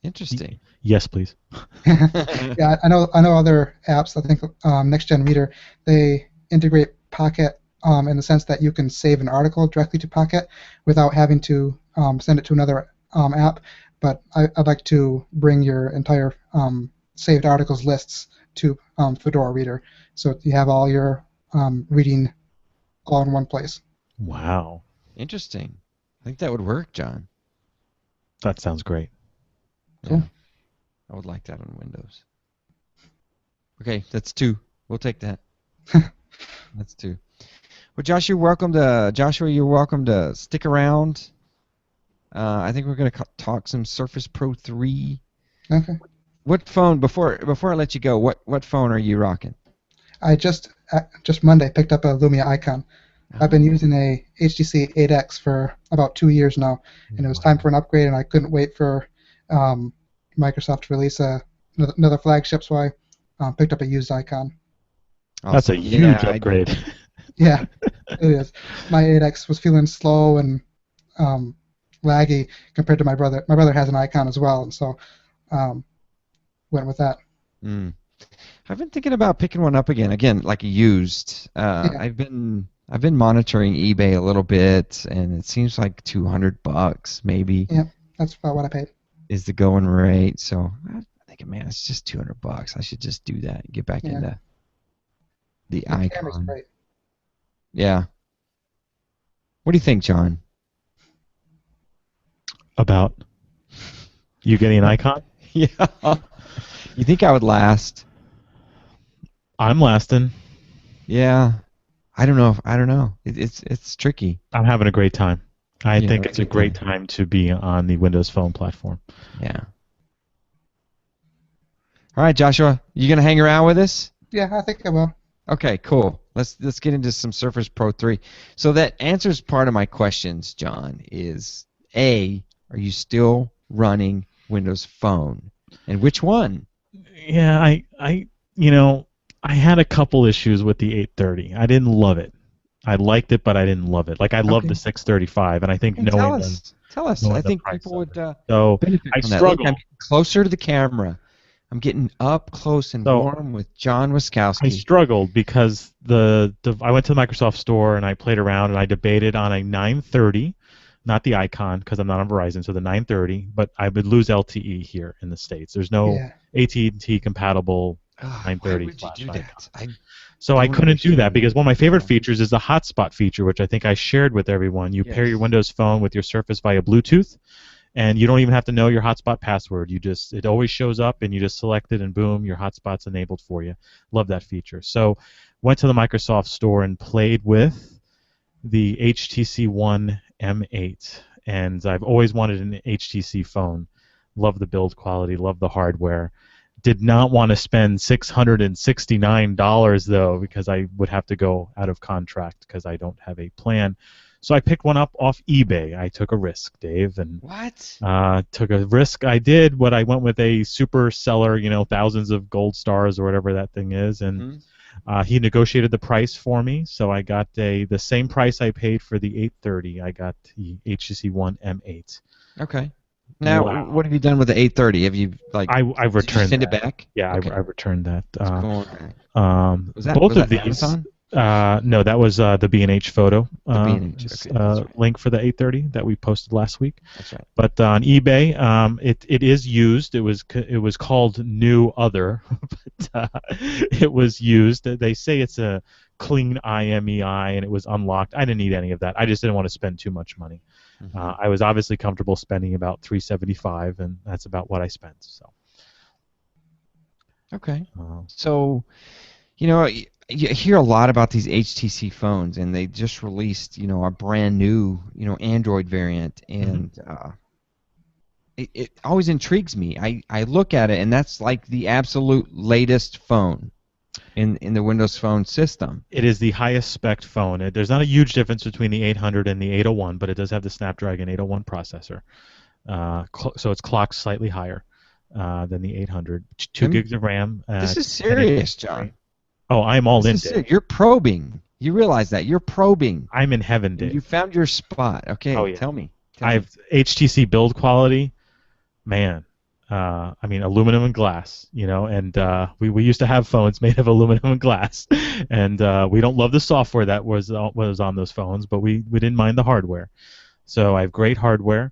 Interesting. Yes, please. Yeah, I know other apps. I think Next Gen Reader, they integrate Pocket in the sense that you can save an article directly to Pocket without having to send it to another app. But I'd like to bring your entire saved articles lists to Fedora Reader, so you have all your reading all in one place. Wow. Interesting. I think that would work, John. That sounds great. Cool. Yeah. I would like that on Windows. Okay, that's 2. We'll take that. That's 2. Well, Joshua, you're welcome to stick around. I think we're going to talk some Surface Pro 3. Okay. What phone, before I let you go, what phone are you rocking? I just Monday picked up a Lumia Icon. I've been using a HTC 8X for about 2 years now, and it was time for an upgrade, and I couldn't wait for Microsoft to release another flagship, so I picked up a used Icon. Awesome. That's a huge upgrade. Yeah, it is. My 8X was feeling slow and laggy compared to my brother. My brother has an Icon as well, and so went with that. I've been thinking about picking one up again, like a used. Yeah. I've been monitoring eBay a little bit, and it seems like $200 maybe. Yeah, that's about what I paid. Is the going rate. So I'm thinking, man, it's just $200. I should just do that and get back into the Icon. Camera's great. Yeah. What do you think, John? About you getting an Icon? Yeah. You think I would last? I'm lasting. Yeah. I don't know. It's tricky. I'm having a great time. I Yeah, think it's a great time to be on the Windows Phone platform. Yeah. All right, Joshua, you gonna hang around with us? Yeah, I think I will. Okay, cool. Let's get into some Surface Pro 3. So that answers part of my questions, John. Is A, are you still running Windows Phone, and which one? Yeah, I had a couple issues with the 830. I didn't love it. I liked it, but I didn't love it. Like I love the 635, and I think Tell us. I think people would so benefit I from that. struggled. Look, I'm getting closer to the camera. I'm getting up close and warm with John Wiskowski. I struggled because I went to the Microsoft store and I played around and I debated on a 930, not the Icon because I'm not on Verizon, so the 930. But I would lose LTE here in the States. There's no AT&T compatible 930. Why would you do that? So I couldn't do that because one of my favorite features is the hotspot feature, which I think I shared with everyone. You pair your Windows Phone with your Surface via Bluetooth, and you don't even have to know your hotspot password. It always shows up, and you just select it, and boom, your hotspot's enabled for you. Love that feature. So went to the Microsoft store and played with the HTC One M8, and I've always wanted an HTC phone. Love the build quality, love the hardware. Did not want to spend $669 though, because I would have to go out of contract because I don't have a plan. So I picked one up off eBay. I took a risk, Dave, and took a risk. I went with a super seller, thousands of gold stars or whatever that thing is, and he negotiated the price for me. So I got the same price I paid for the 830. I got the HTC One M8. Okay. Now, what have you done with the 830? Have you I've returned. Did you send it back? Yeah, okay. I returned that. Was both that of these. Amazon? No, that was the B&H photo link for the 830 that we posted last week. That's right. But on eBay, it is used. It was called New Other, but it was used. They say it's a clean IMEI and it was unlocked. I didn't need any of that. I just didn't want to spend too much money. I was obviously comfortable spending about $375, and that's about what I spent. So. Okay. So, you hear a lot about these HTC phones, and they just released, a brand new, Android variant, and it always intrigues me. I look at it, and that's like the absolute latest phone. in the Windows Phone system. It is the highest spec phone. There's not a huge difference between the 800 and the 801, but it does have the Snapdragon 801 processor. So it's clocked slightly higher than the 800. 2 gigs of RAM. This is 10 serious, John. Oh, I'm all in, Dave. You're probing. You realize that. You're probing. I'm in heaven, Dave. You found your spot. Okay, Oh, yeah. tell me. HTC build quality, man. I mean, aluminum and glass, and we used to have phones made of aluminum and glass, and we don't love the software that was on those phones, but we didn't mind the hardware. So I have great hardware.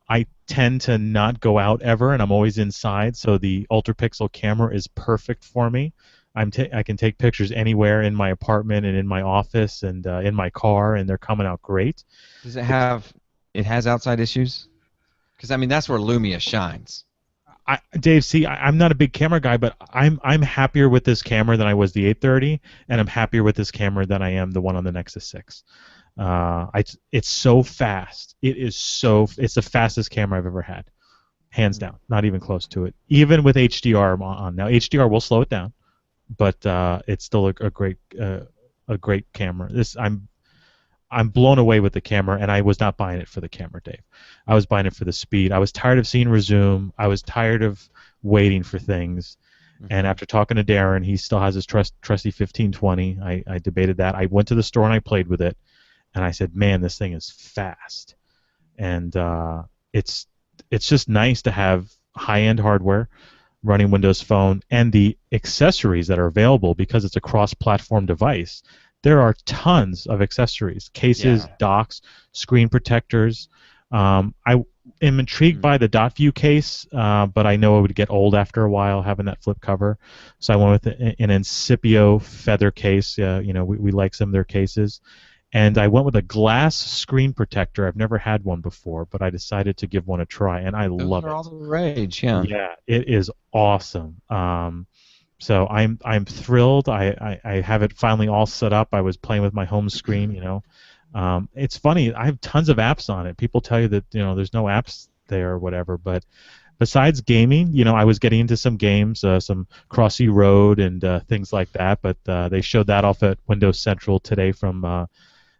I tend to not go out ever, and I'm always inside, so the ultra-pixel camera is perfect for me. I can take pictures anywhere in my apartment and in my office and in my car, and they're coming out great. Does it have? It has outside issues? Because I mean, that's where Lumia shines. Dave, see, I'm not a big camera guy, but I'm happier with this camera than I was the 830, and I'm happier with this camera than I am the one on the Nexus 6. It's so fast. It's the fastest camera I've ever had, hands down. Not even close to it. Even with HDR on. Now HDR will slow it down, but it's still a great camera. I'm blown away with the camera, and I was not buying it for the camera, Dave. I was buying it for the speed. I was tired of seeing resume. I was tired of waiting for things. Mm-hmm. And after talking to Darren, he still has his trusty 1520. I debated that. I went to the store and I played with it, and I said, man, this thing is fast. And it's just nice to have high-end hardware running Windows Phone, and the accessories that are available because it's a cross-platform device. There are tons of accessories, cases, docks, screen protectors. I am intrigued by the dot view case, but I know it would get old after a while having that flip cover. So I went with an Incipio feather case. We like some of their cases. And I went with a glass screen protector. I've never had one before, but I decided to give one a try, and I love it. Those are all the rage, yeah. Yeah, it is awesome. So I'm thrilled. I have it finally all set up. I was playing with my home screen. It's funny. I have tons of apps on it. People tell you that there's no apps there or whatever, but besides gaming, I was getting into some games, some Crossy Road and things like that. But they showed that off at Windows Central today from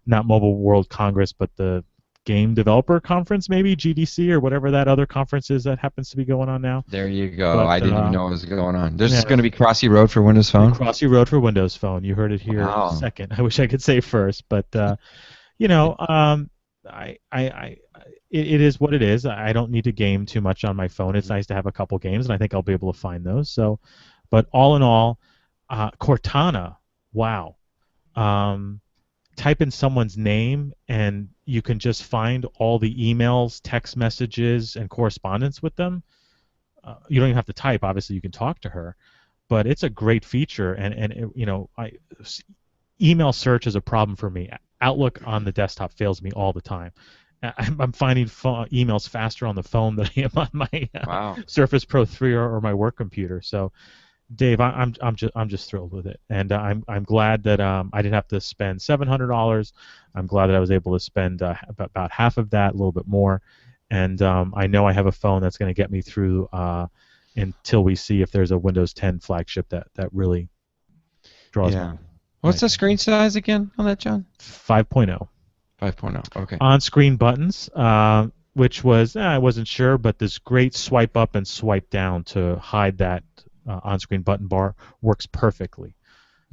not Mobile World Congress, but the Game Developer Conference, maybe GDC or whatever that other conference is that happens to be going on now. There you go. But, I didn't even know what was going on. There's going to be Crossy Road for Windows Phone. Crossy Road for Windows Phone. You heard it here second. I wish I could say first, but it is what it is. I don't need to game too much on my phone. It's nice to have a couple games, and I think I'll be able to find those. So, but all in all, Cortana, wow. Type in someone's name, and you can just find all the emails, text messages, and correspondence with them. You don't even have to type. Obviously, you can talk to her, but it's a great feature. And email search is a problem for me. Outlook on the desktop fails me all the time. I'm finding emails faster on the phone than I am on my Surface Pro 3 or my work computer. So, Dave, I'm just thrilled with it, and I'm glad that I didn't have to spend $700. I'm glad that I was able to spend about half of that, a little bit more, and I know I have a phone that's going to get me through until we see if there's a Windows 10 flagship that really draws. Yeah. What's the screen size again on that, John? 5.0. 5.0. Okay. On-screen buttons, which was I wasn't sure, but this great swipe up and swipe down to hide that. On-screen button bar works perfectly,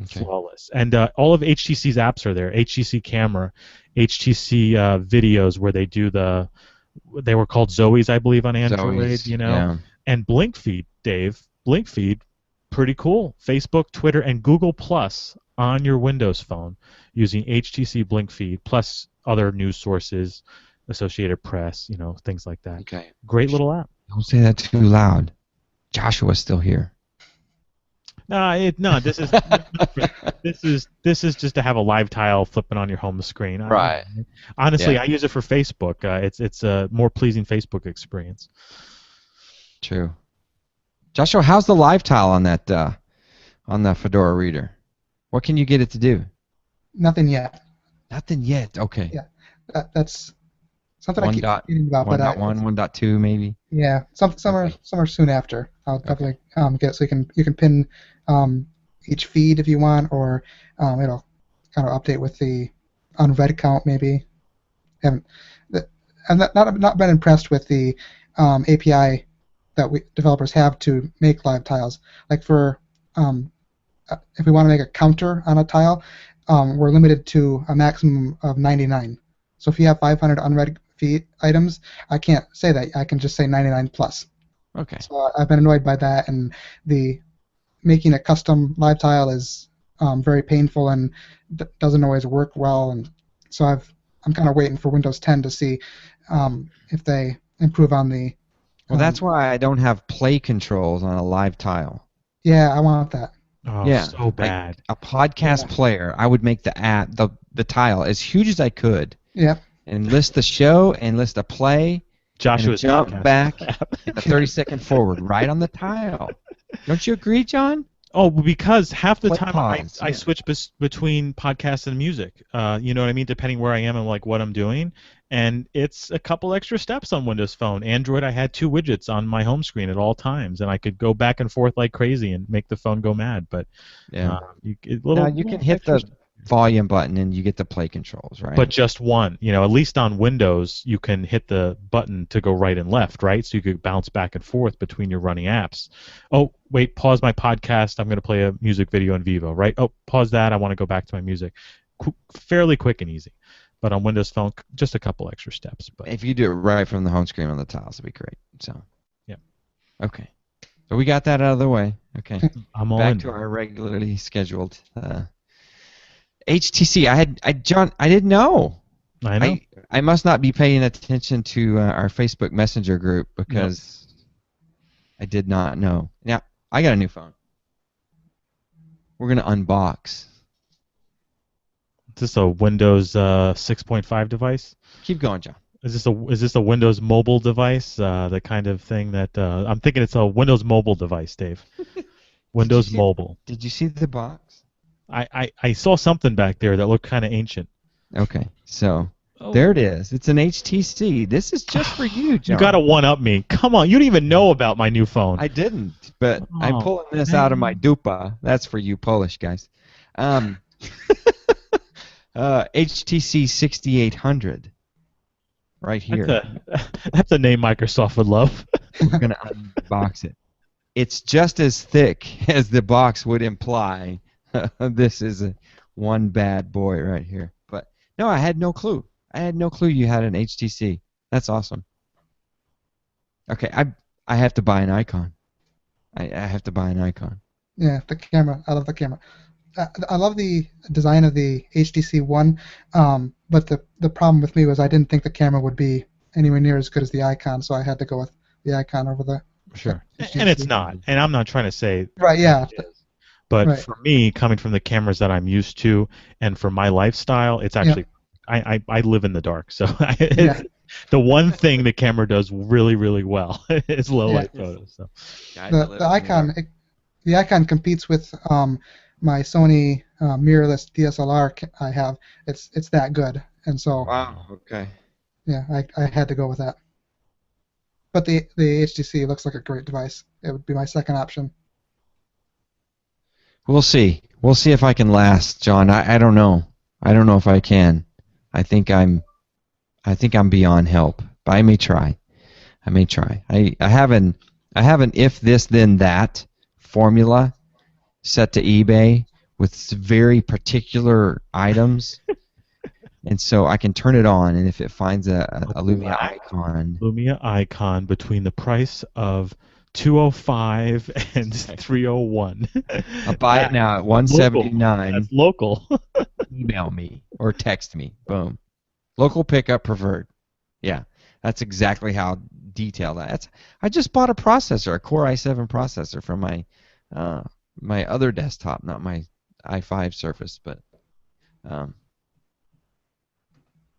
flawless. And all of HTC's apps are there. HTC Camera, HTC Videos, where they do they were called Zoes, I believe, on Android. Yeah. And Blink Feed, Dave. Blink Feed, pretty cool. Facebook, Twitter, and Google Plus on your Windows phone using HTC Blink Feed plus other news sources, Associated Press, things like that. Okay. Great little app. Don't say that too loud. Joshua's still here. No, this is this is just to have a live tile flipping on your home screen. Right. Honestly, I use it for Facebook. It's a more pleasing Facebook experience. True. Joshua, how's the live tile on that Fedora reader? What can you get it to do? Nothing yet. Nothing yet. Okay. Yeah, that's something I keep reading about. 1.1, 1.2 maybe. Yeah, somewhere soon after. I'll definitely get it so you can pin each feed if you want, or it'll kind of update with the unread count maybe. Haven't I'm not been impressed with the API that we developers have to make live tiles. Like for if we want to make a counter on a tile, we're limited to a maximum of 99. So if you have 500 unread feed items, I can't say that. I can just say 99 plus. Okay. So I've been annoyed by that, and the making a custom live tile is very painful and doesn't always work well. And so I'm kind of waiting for Windows 10 to see if they improve on the. Well, that's why I don't have play controls on a live tile. Yeah, I want that. Oh, Yeah, so bad. A podcast player, I would make the tile as huge as I could. Yep. And list the show and list a play. Joshua's and a jump podcast. back and a 30-second forward right on the tile. Don't you agree, John? Oh, because half the Play time pause, I yeah. switch between podcasts and music. You know what I mean? Depending where I am and like what I'm doing. And it's a couple extra steps on Windows Phone. Android, I had 2 widgets on my home screen at all times, and I could go back and forth like crazy and make the phone go mad. But Yeah. you can hit the volume button and you get the play controls, right? But just one. You know, at least on Windows, you can hit the button to go right and left, right? So you could bounce back and forth between your running apps. Oh, wait, pause my podcast. I'm going to play a music video in Vivo, right? Oh, pause that. I want to go back to my music. Fairly quick and easy. But on Windows Phone, just a couple extra steps. But if you do it right from the home screen on the tiles, it'd be great. So. Yeah. Okay. So we got that out of the way. Okay. I'm all back in. to our regularly scheduled HTC. John, I didn't know. I know. I must not be paying attention to our Facebook Messenger group because I did not know. Now, I got a new phone. We're going to unbox. Is this a Windows 6.5 device? Keep going, John. Is this a Windows mobile device? The kind of thing that I'm thinking it's a Windows mobile device, Dave. Windows Mobile. Did you see the box? I saw something back there that looked kind of ancient. Okay, so there it is. It's an HTC. This is just for you, John. You got to one-up me. Come on, you don't even know about my new phone. I didn't, but I'm pulling this out of my dupa. That's for you Polish guys. HTC 6800. Right here. That's a name Microsoft would love. We're going to unbox it. It's just as thick as the box would imply. This is one bad boy right here. But no, I had no clue. I had no clue you had an HTC. That's awesome. Okay, I have to buy an icon. I have to buy an icon. Yeah, the camera. I love the camera. I love the design of the HTC One, but the problem with me was I didn't think the camera would be anywhere near as good as the icon, so I had to go with the icon over the. Sure. And it's not. And I'm not trying to say. Right. Yeah. But for me, coming from the cameras that I'm used to, and for my lifestyle, it's actually I live in the dark, so the one thing the camera does really, really well is low light photos. So. The icon competes with my Sony mirrorless DSLR I have. It's that good, and so. Wow. Okay. Yeah, I had to go with that. But the HTC looks like a great device. It would be my second option. We'll see. We'll see if I can last, John. I don't know. I don't know if I can. I think I'm beyond help. But I may try. I have an if this then that formula set to eBay with very particular items. And so I can turn it on, and if it finds a Lumia icon. Lumia icon between the price of $205 and $301. I'll buy it now at $179. That's local. Email me or text me. Boom. Local pickup preferred. Yeah, that's exactly how detailed that. I just bought a processor, a Core i7 processor from my my other desktop, not my i5 Surface, but.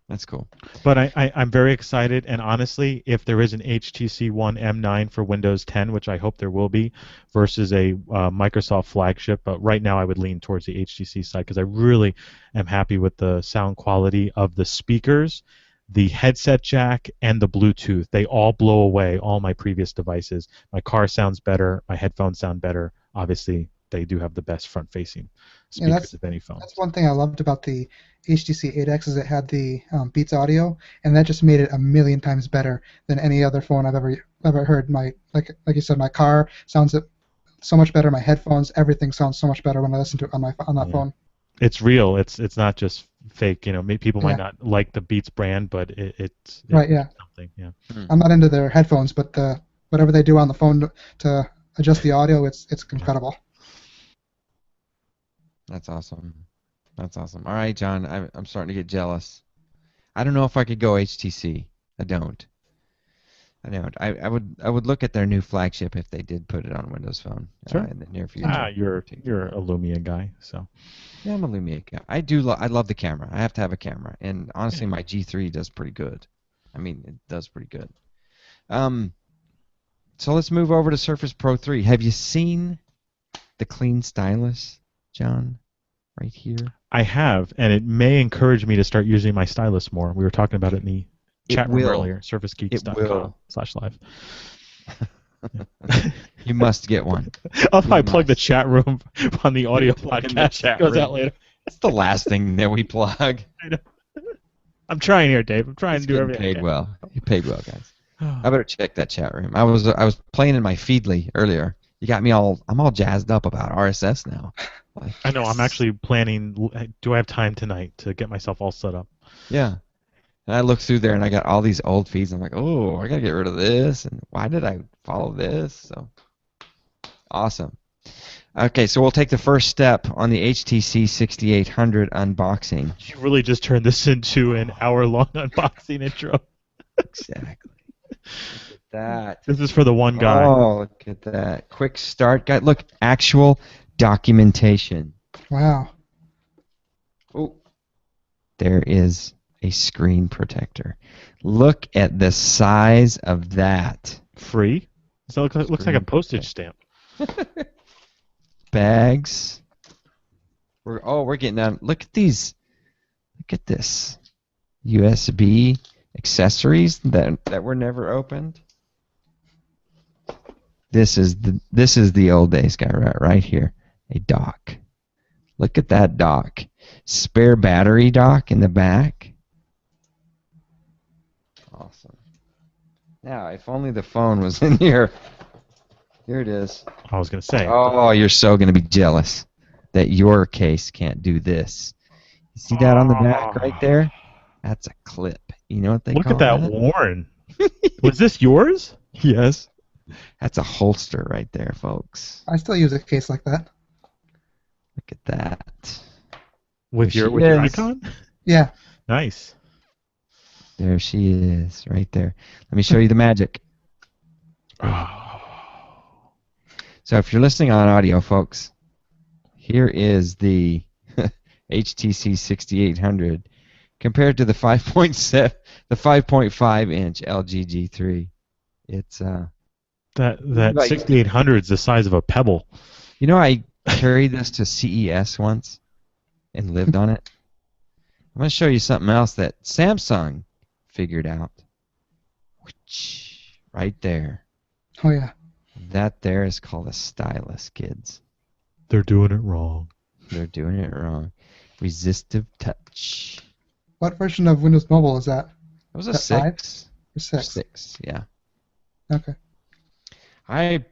That's cool. But I'm very excited, and honestly, if there is an HTC One M9 for Windows 10, which I hope there will be, versus a Microsoft flagship, but right now I would lean towards the HTC side because I really am happy with the sound quality of the speakers, the headset jack, and the Bluetooth. They all blow away all my previous devices. My car sounds better, my headphones sound better, obviously they do have the best front-facing Yeah, speakers of any phone. that's one thing I loved about the HTC 8X is it had the Beats audio, and that just made it a million times better than any other phone I've ever heard. Like you said, my car sounds so much better. My headphones, everything sounds so much better when I listen to it on that Yeah. phone. It's real. It's not just fake. People might Yeah. not like the Beats brand, but it's Right, yeah. something. Yeah. I'm not into their headphones, but whatever they do on the phone to adjust the audio, it's incredible. That's awesome. That's awesome. All right, John, I'm starting to get jealous. I don't know if I could go HTC. I don't. I would look at their new flagship if they did put it on Windows Phone Sure. in the near future. You're a Lumia guy, so. Yeah, I'm a Lumia guy. I love the camera. I have to have a camera, and honestly, my G3 does pretty good. I mean, it does pretty good. So let's move over to Surface Pro 3. Have you seen the clean stylus, John? Right here. I have, and it may encourage me to start using my stylus more. We were talking about it in the chat room earlier, surfacegeeks.com/live. You must get one. I'll probably plug the chat room on the audio podcast. It goes out later. It's the last thing that we plug. I know. I'm trying here, Dave. I'm trying to do everything. Paid well. You paid well, guys. I better check that chat room. I was playing in my Feedly earlier. You got me all. I'm all jazzed up about RSS now. Like, I know. I'm actually planning. Do I have time tonight to get myself all set up? Yeah. And I looked through there and I got all these old feeds. I'm like, oh, I gotta get rid of this. And why did I follow this? So awesome. Okay, so we'll take the first step on the HTC 6800 unboxing. You really just turned this into an hour-long unboxing intro. Exactly. Look at that. This is for the one guy. Oh, look at that. Quick start guide. Look, actual documentation. Wow. Oh, there is a screen protector. Look at the size of that. Free? So it looks like a postage stamp. Bags. We're getting down. Look at these. Look at this. USB accessories that were never opened. This is the old days guy right here. A dock. Look at that dock. Spare battery dock in the back. Awesome. Now, if only the phone was in here. Here it is. I was going to say. Oh, you're so going to be jealous that your case can't do this. You see that on the back right there? That's a clip. You know what they Look call at that Warren. Was this yours? Yes. That's a holster right there, folks. I still use a case like that. Look at that. With your icon? Yeah. Nice. There she is, right there. Let me show you the magic. So if you're listening on audio, folks, here is the HTC 6800 compared to the 5.7, the 5.5 inch LG G3. It's that 6800 is the size of a pebble. You know, I carried this to CES once and lived on it. I'm going to show you something else that Samsung figured out. Right there. Oh, yeah. That there is called a stylus, kids. They're doing it wrong. They're doing it wrong. Resistive touch. What version of Windows Mobile is that? It was a 6. Or 6? 6, yeah. Okay. I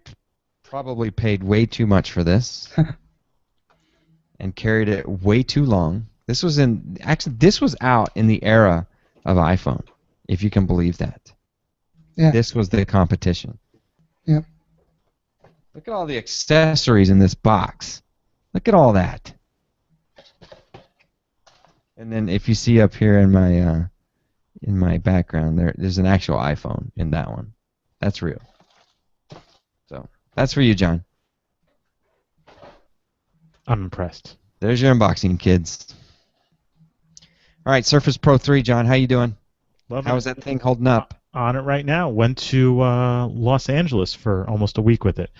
probably paid way too much for this and carried it way too long. This was out in the era of iPhone, if you can believe that. Yeah. This was the competition. Yep. Look at all the accessories in this box. Look at all that. And then if you see up here in my background, there's an actual iPhone in that one. That's real. So that's for you, John. I'm impressed. There's your unboxing, kids. All right, Surface Pro 3, John. How you doing? How is that thing holding up? On it right now. Went to Los Angeles for almost a week with it.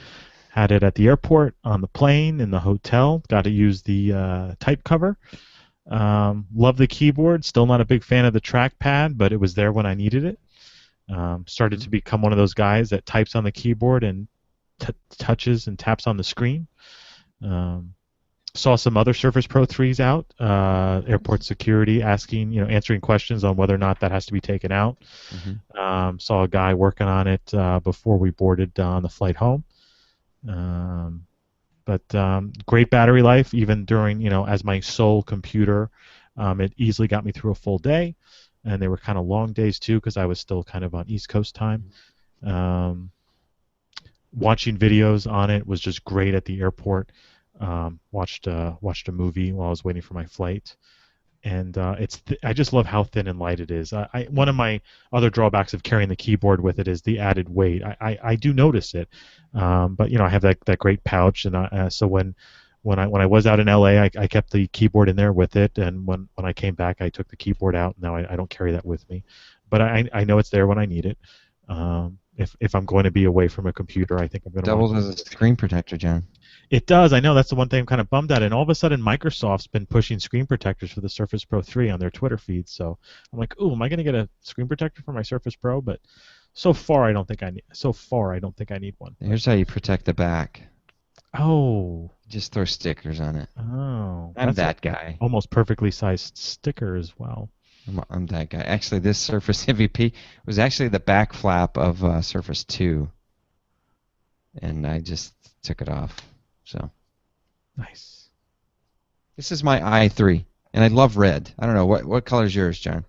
Had it at the airport, on the plane, in the hotel. Got to use the type cover. Love the keyboard. Still not a big fan of the trackpad, but it was there when I needed it. Started to become one of those guys that types on the keyboard and touches and taps on the screen. Saw some other Surface Pro 3s out. Airport security asking, answering questions on whether or not that has to be taken out. Saw a guy working on it before we boarded on the flight home. But great battery life, even during, as my sole computer. It easily got me through a full day, and they were kind of long days too because I was still kind of on East Coast time. Watching videos on it was just great at the airport. Watched a movie while I was waiting for my flight, and I just love how thin and light it is. One of my other drawbacks of carrying the keyboard with it is the added weight. I do notice it, but I have that great pouch, and so when I was out in LA, I kept the keyboard in there with it, and when I came back, I took the keyboard out. Now I don't carry that with me, but I know it's there when I need it. If I'm going to be away from a computer, I think I'm going to doubles as a screen protector, John. It does. I know that's the one thing I'm kind of bummed at. And all of a sudden, Microsoft's been pushing screen protectors for the Surface Pro 3 on their Twitter feed. So I'm like, ooh, am I going to get a screen protector for my Surface Pro? But so far, I don't think I need one. Here's how you protect the back. Oh. Just throw stickers on it. Oh. I'm that guy. Almost perfectly sized sticker as well. I'm that guy. Actually, this Surface MVP was actually the back flap of Surface 2. And I just took it off. So nice. This is my i3, and I love red. I don't know what color is yours, John.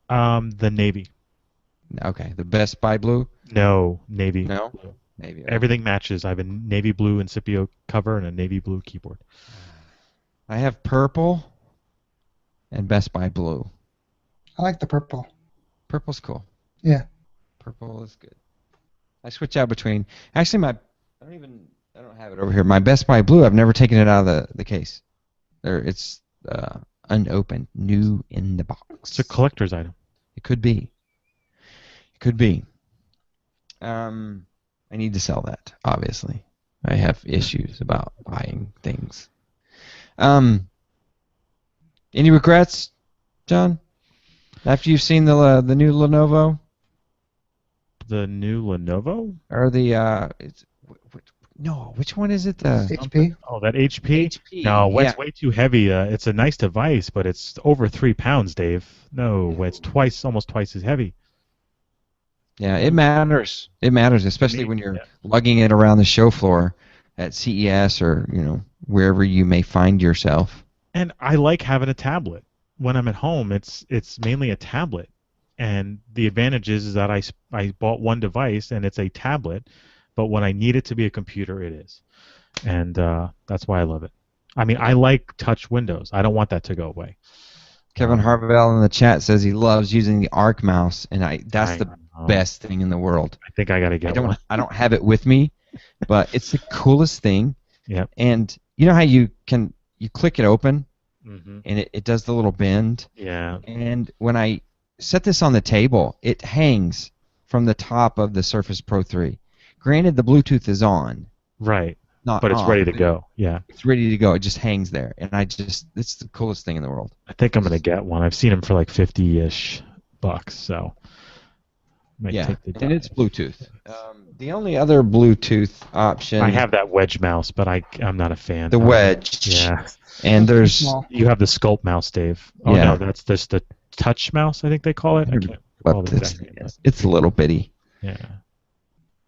The navy. Okay, the Best Buy blue. No, navy. No, navy. Okay. Everything matches. I have a navy blue Incipio cover and a navy blue keyboard. I have purple and Best Buy blue. I like the purple. Purple's cool. Yeah. Purple is good. I switch out between. Actually, I don't have it over here. My Best Buy blue, I've never taken it out of the case. It's unopened, new in the box. It's a collector's item. It could be. It could be. I need to sell that, obviously. I have issues about buying things. Any regrets, John? After you've seen the new Lenovo? The new Lenovo? Or no, which one is it? HP? Oh, that HP? HP. No, it's yeah. way too heavy. It's a nice device, but it's over 3 pounds, Dave. No, it's almost twice as heavy. Yeah, it matters. It matters, especially when you're lugging it around the show floor at CES or wherever you may find yourself. And I like having a tablet. When I'm at home, it's mainly a tablet. And the advantage is that I bought one device and it's a tablet, but when I need it to be a computer, it is. And that's why I love it. I mean, I like touch windows. I don't want that to go away. Kevin Harvell in the chat says he loves using the Arc mouse, and that's the best thing in the world. I think I got to get one. I don't have it with me, but it's the coolest thing. Yep. And you know how you click it open, mm-hmm. and it does the little bend? Yeah. And when I set this on the table, it hangs from the top of the Surface Pro 3. Granted, the Bluetooth is on. Right. But it's ready to go. Yeah. It's ready to go. It just hangs there. And it's the coolest thing in the world. I think I'm going to get one. I've seen them for like $50-ish, so yeah, and it's Bluetooth. The only other Bluetooth option... I have that wedge mouse, but I'm not a fan. The wedge. Yeah. And there's... You have the Sculpt mouse, Dave. Oh, yeah. No, that's just the touch mouse, I think they call it. I can't recall the exact name. It's a little bitty. Yeah.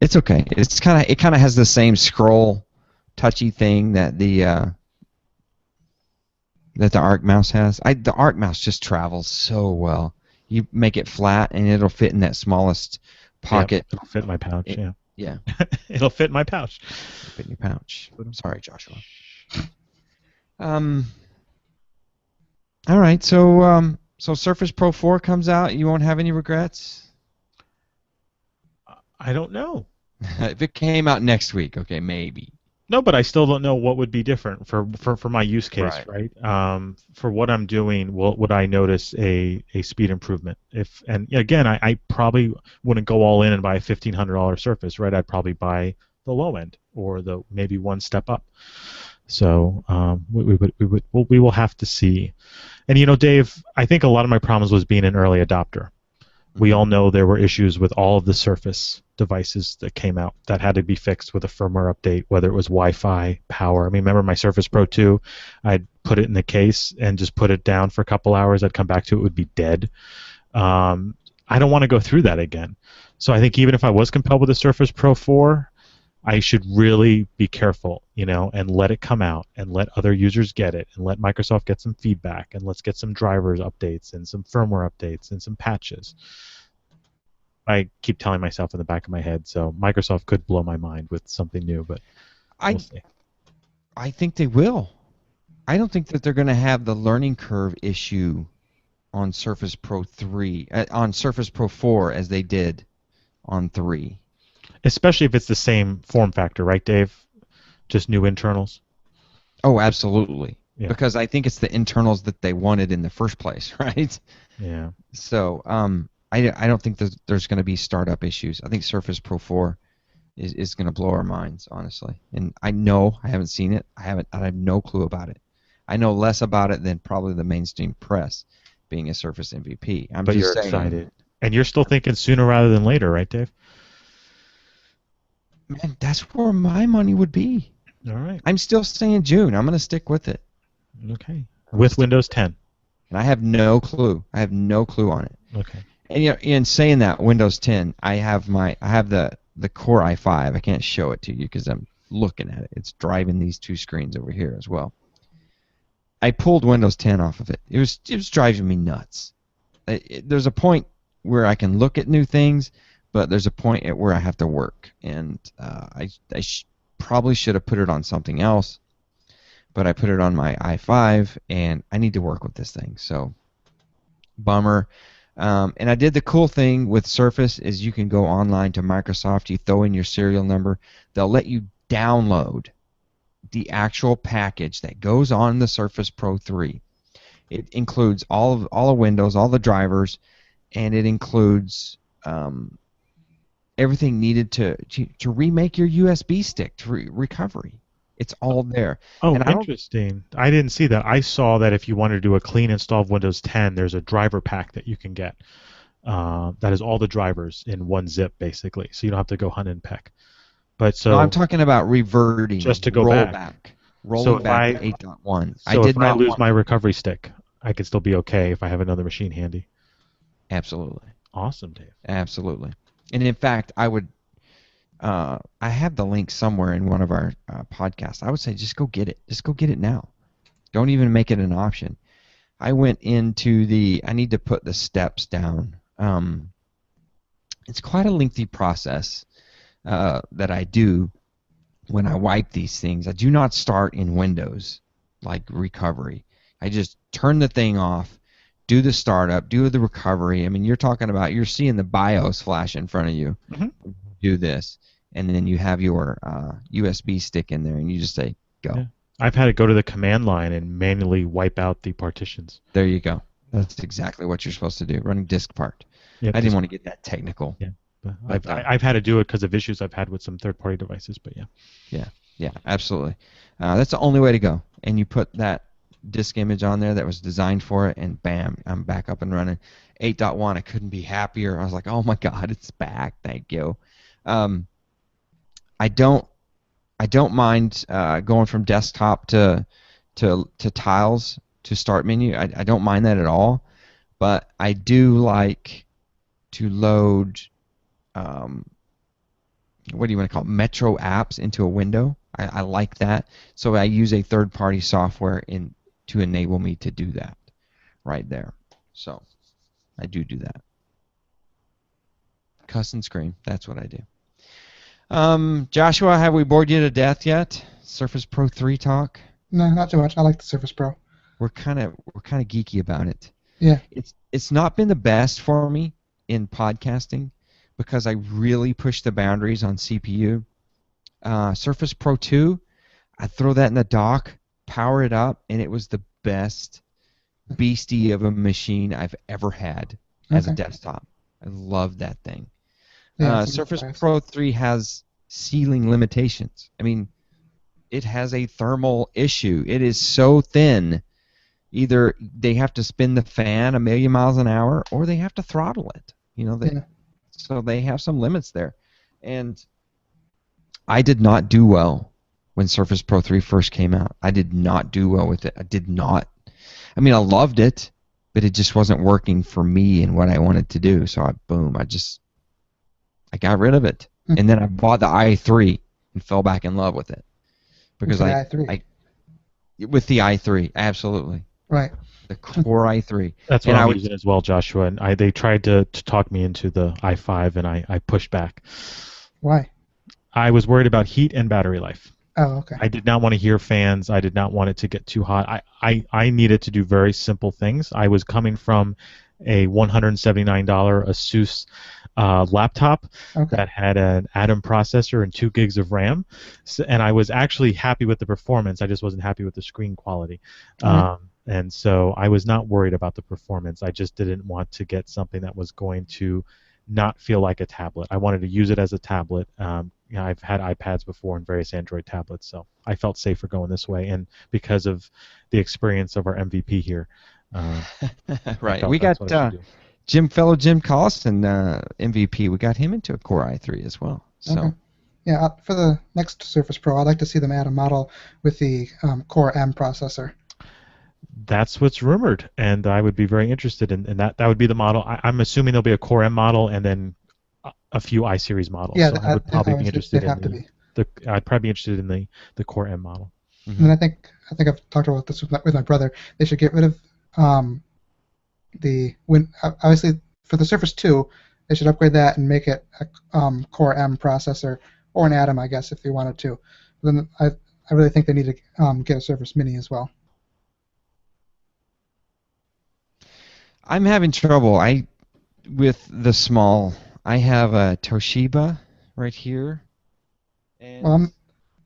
It's okay. It kind of has the same scroll touchy thing that the Arc mouse has. The Arc mouse just travels so well. You make it flat and it'll fit in that smallest pocket. Yep, it'll fit in my pouch. Yeah. It'll fit in my pouch. Fit in your pouch. Sorry, Joshua. All right. So Surface Pro 4 comes out. You won't have any regrets? I don't know. If it came out next week, okay, maybe. No, but I still don't know what would be different for my use case, right? For what I'm doing, would I notice a speed improvement? And again, I probably wouldn't go all in and buy a $1,500 Surface, right? I'd probably buy the low end or the maybe one step up. So we will have to see. And Dave, I think a lot of my problems was being an early adopter. We all know there were issues with all of the Surface devices that came out that had to be fixed with a firmware update, whether it was Wi-Fi, power. I mean, remember my Surface Pro 2? I'd put it in the case and just put it down for a couple hours. I'd come back to it, it would be dead. I don't want to go through that again. So I think even if I was compelled with the Surface Pro 4, I should really be careful, and let it come out and let other users get it and let Microsoft get some feedback and let's get some drivers updates and some firmware updates and some patches. I keep telling myself in the back of my head, so Microsoft could blow my mind with something new, but we'll see. I think they will. I don't think that they're going to have the learning curve issue on Surface Pro 3, on Surface Pro 4 as they did on 3. Especially if it's the same form factor, right, Dave? Just new internals? Oh, absolutely. Yeah. Because I think it's the internals that they wanted in the first place, right? Yeah. So I don't think there's going to be startup issues. I think Surface Pro 4 is going to blow our minds, honestly. And I haven't seen it. I have no clue about it. I know less about it than probably the mainstream press, being a Surface MVP. But you're excited. And you're still thinking sooner rather than later, right, Dave? Man, that's where my money would be. All right. I'm still saying June. I'm going to stick with it. Okay. With Windows 10. And I have no clue. I have no clue on it. Okay. And in saying that, Windows 10, I have the Core i5. I can't show it to you because I'm looking at it. It's driving these two screens over here as well. I pulled Windows 10 off of it. It was driving me nuts. There's a point where I can look at new things, but there's a point at where I have to work, and I probably should have put it on something else, but I put it on my i5, and I need to work with this thing. So, bummer. And I did the cool thing with Surface is you can go online to Microsoft, you throw in your serial number, they'll let you download the actual package that goes on the Surface Pro 3. It includes all of Windows, all the drivers, and it includes everything needed to remake your USB stick to recovery. It's all there. Oh, and interesting. I didn't see that. I saw that if you wanted to do a clean install of Windows 10, there's a driver pack that you can get. That is all the drivers in one zip, basically. So you don't have to go hunt and peck. But so no, I'm talking about reverting. Just to go back. Rolling back to 8.1. So if I lose my recovery stick, I can still be okay if I have another machine handy. Absolutely. Awesome, Dave. Absolutely. And in fact, I would. I have the link somewhere in one of our podcasts. I would say just go get it. Just go get it now. Don't even make it an option. I went into I need to put the steps down. It's quite a lengthy process that I do when I wipe these things. I do not start in Windows like recovery. I just turn the thing off, do the startup, do the recovery. I mean, you're seeing the BIOS flash in front of you. Mm-hmm. Do this, and then you have your USB stick in there, and you just say go. Yeah. I've had to go to the command line and manually wipe out the partitions. There you go. That's exactly what you're supposed to do. Running disk part. Yep, I didn't want to get that technical. Yeah. I've had to do it because of issues I've had with some third-party devices, but yeah. Yeah, absolutely. That's the only way to go. And you put that disk image on there that was designed for it, and bam, I'm back up and running. 8.1, I couldn't be happier. I was like, oh my God, it's back. Thank you. I don't mind going from desktop to tiles to start menu. I don't mind that at all, but I do like to load what do you want to call it? Metro apps into a window. I like that, so I use a third-party software to enable me to do that right there. So I do that. Cuss and scream. That's what I do. Joshua, have we bored you to death yet? Surface Pro 3 talk? No, not too much. I like the Surface Pro. We're kind of geeky about it. Yeah. It's not been the best for me in podcasting because I really push the boundaries on CPU. Surface Pro 2, I throw that in the dock, power it up, and it was the best beastie of a machine I've ever had as a desktop. I love that thing. Yeah, Surface Pro 3 has ceiling limitations. I mean, it has a thermal issue. It is so thin. Either they have to spin the fan a million miles an hour, or they have to throttle it. You know, Yeah. so they have some limits there. And I did not do well when Surface Pro 3 first came out. I did not do well with it. I did not. I mean, I loved it, but it just wasn't working for me and what I wanted to do. So I got rid of it. And then I bought the i3 and fell back in love with it. Because With the i3. With the i3, absolutely. Right. The Core i3. That's what And I'm I would, using as well, Joshua. And they tried to talk me into the i5, and I pushed back. Why? I was worried about heat and battery life. Oh, okay. I did not want to hear fans. I did not want it to get too hot. I needed to do very simple things. I was coming from a $179 Asus laptop Okay. that had an Atom processor and 2 gigs of RAM, and I was actually happy with the performance. I just wasn't happy with the screen quality. And so I was not worried about the performance. I just didn't want to get something that was going to not feel like a tablet. I wanted to use it as a tablet. I've had iPads before and various Android tablets, so I felt safer going this way. And because of the experience of our MVP here, right. We got fellow Jim Collison, MVP. We got him into a Core i3 as well. So. Okay. Yeah, for the next Surface Pro, I'd like to see them add a model with the Core M processor. That's what's rumored, and I would be very interested in that. That would be the model. I'm assuming there'll be a Core M model and then a few iSeries models. Yeah, so I would probably be interested I'd probably be interested in the Core M model. And I think I've talked about this with my brother. They should get rid of obviously for the Surface 2, they should upgrade that and make it a Core M processor or an Atom, I guess, if they wanted to. But then I really think they need to get a Surface Mini as well. I'm having trouble. With the small. I have a Toshiba right here, and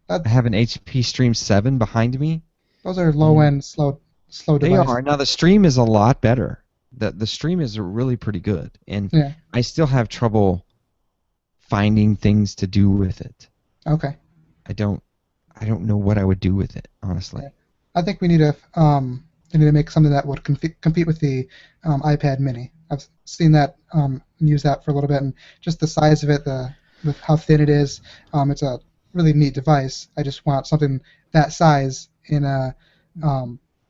I have an HP Stream 7 behind me. Those are low-end, slow devices. They are. Now the Stream is a lot better. The Stream is really pretty good, and I still have trouble finding things to do with it. Okay. I don't know what I would do with it, honestly. Yeah. I think we need to make something that would compete with the iPad Mini. I've seen that and used that for a little bit, and just the size of it, with how thin it is, it's a really neat device. I just want something that size in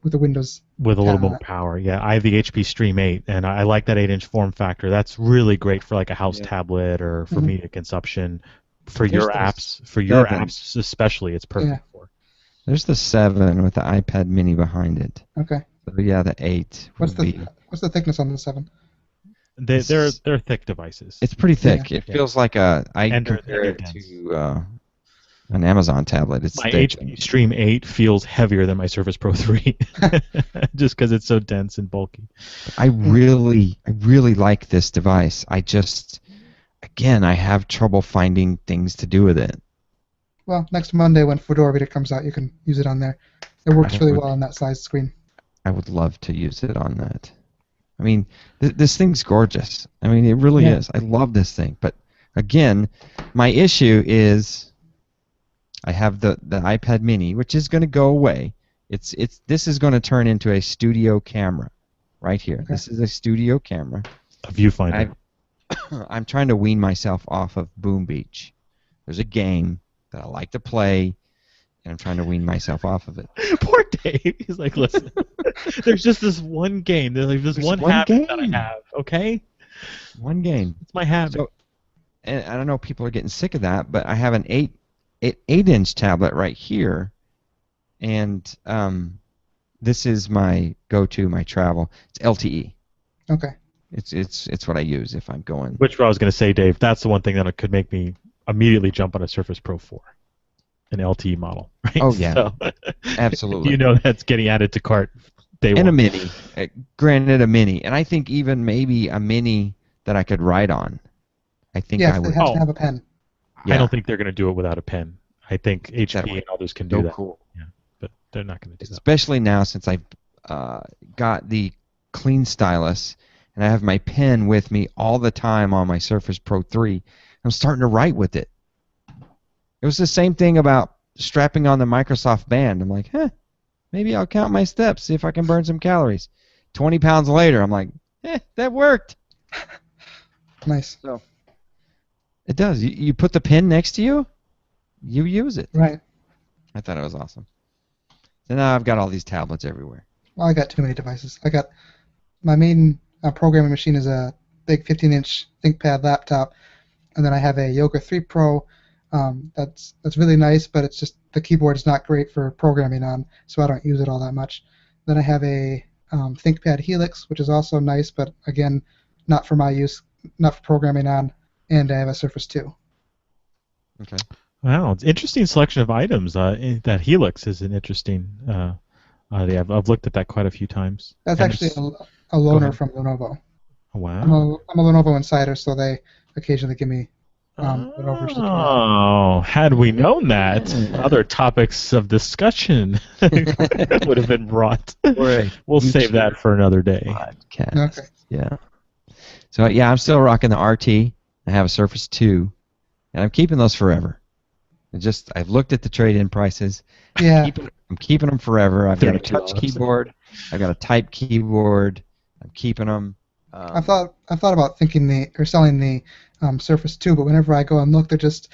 with the Windows. With a little more power, yeah. I have the HP Stream 8, and I like that 8-inch form factor. That's really great for like a house tablet or for media consumption. For your apps especially, it's perfect for. There's the 7 with the iPad Mini behind it. Okay. So yeah, the 8. What's the thickness on the 7? They're thick devices. It's pretty thick. It feels like I compare it to an Amazon tablet. It's my thick. HP Stream 8 feels heavier than my Surface Pro 3, just because it's so dense and bulky. I really like this device. I have trouble finding things to do with it. Well, next Monday when Fedora Beta comes out, you can use it on there. It works really well on that size screen. I would love to use it on that. I mean, this thing's gorgeous. I mean, it really is. I love this thing. But again, my issue is I have the iPad Mini, which is going to go away. This is going to turn into a studio camera right here. Okay. This is a studio camera. A viewfinder. I'm trying to wean myself off of Boom Beach. There's a game that I like to play, and I'm trying to wean myself off of it. Poor Dave. He's like, listen, there's just this one game. There's this one habit that I have, okay? One game. It's my habit. So, and I don't know if people are getting sick of that, but I have an 8-inch tablet right here, and this is my go-to, my travel. It's LTE. Okay. It's what I use if I'm going. Which I was going to say, Dave, that's the one thing that could make me immediately jump on a Surface Pro 4, an LTE model. Right? Oh yeah, so, absolutely. You know that's getting added to cart day one. And a Mini, granted a Mini, and I think even maybe a Mini that I could write on. I think I would. It has to have a pen. Yeah. I don't think they're going to do it without a pen. I think HP and others can do that. Cool. Yeah, but they're not going to do that. Especially now since I've got the clean stylus and I have my pen with me all the time on my Surface Pro 3. I'm starting to write with it. It was the same thing about strapping on the Microsoft Band. I'm like, maybe I'll count my steps, see if I can burn some calories. 20 pounds later, I'm like, that worked. Nice. So it does. You put the pen next to you, you use it. Right. I thought it was awesome. So now I've got all these tablets everywhere. Well, I got too many devices. I got my main programming machine is a big 15-inch ThinkPad laptop, and then I have a Yoga 3 Pro. That's really nice, but it's just the keyboard is not great for programming on, so I don't use it all that much. Then I have a ThinkPad Helix, which is also nice, but again, not for my use, not for programming on, and I have a Surface 2. Okay. Wow, it's interesting selection of items. That Helix is an interesting. Yeah, I've looked at that quite a few times. That's And actually it's- a loaner from Lenovo. Wow. I'm a Lenovo insider, so they occasionally give me Lenovos to try out. Oh, had we known that, other topics of discussion would have been brought. We'll save that for another day. Podcast. Okay. Yeah. So yeah, I'm still rocking the RT. I have a Surface 2, and I'm keeping those forever. I've looked at the trade-in prices. Yeah. I'm keeping them forever. I've got a touch $32. keyboard. I've got a type keyboard. I'm keeping them. I thought about selling the Surface 2, but whenever I go and look, there's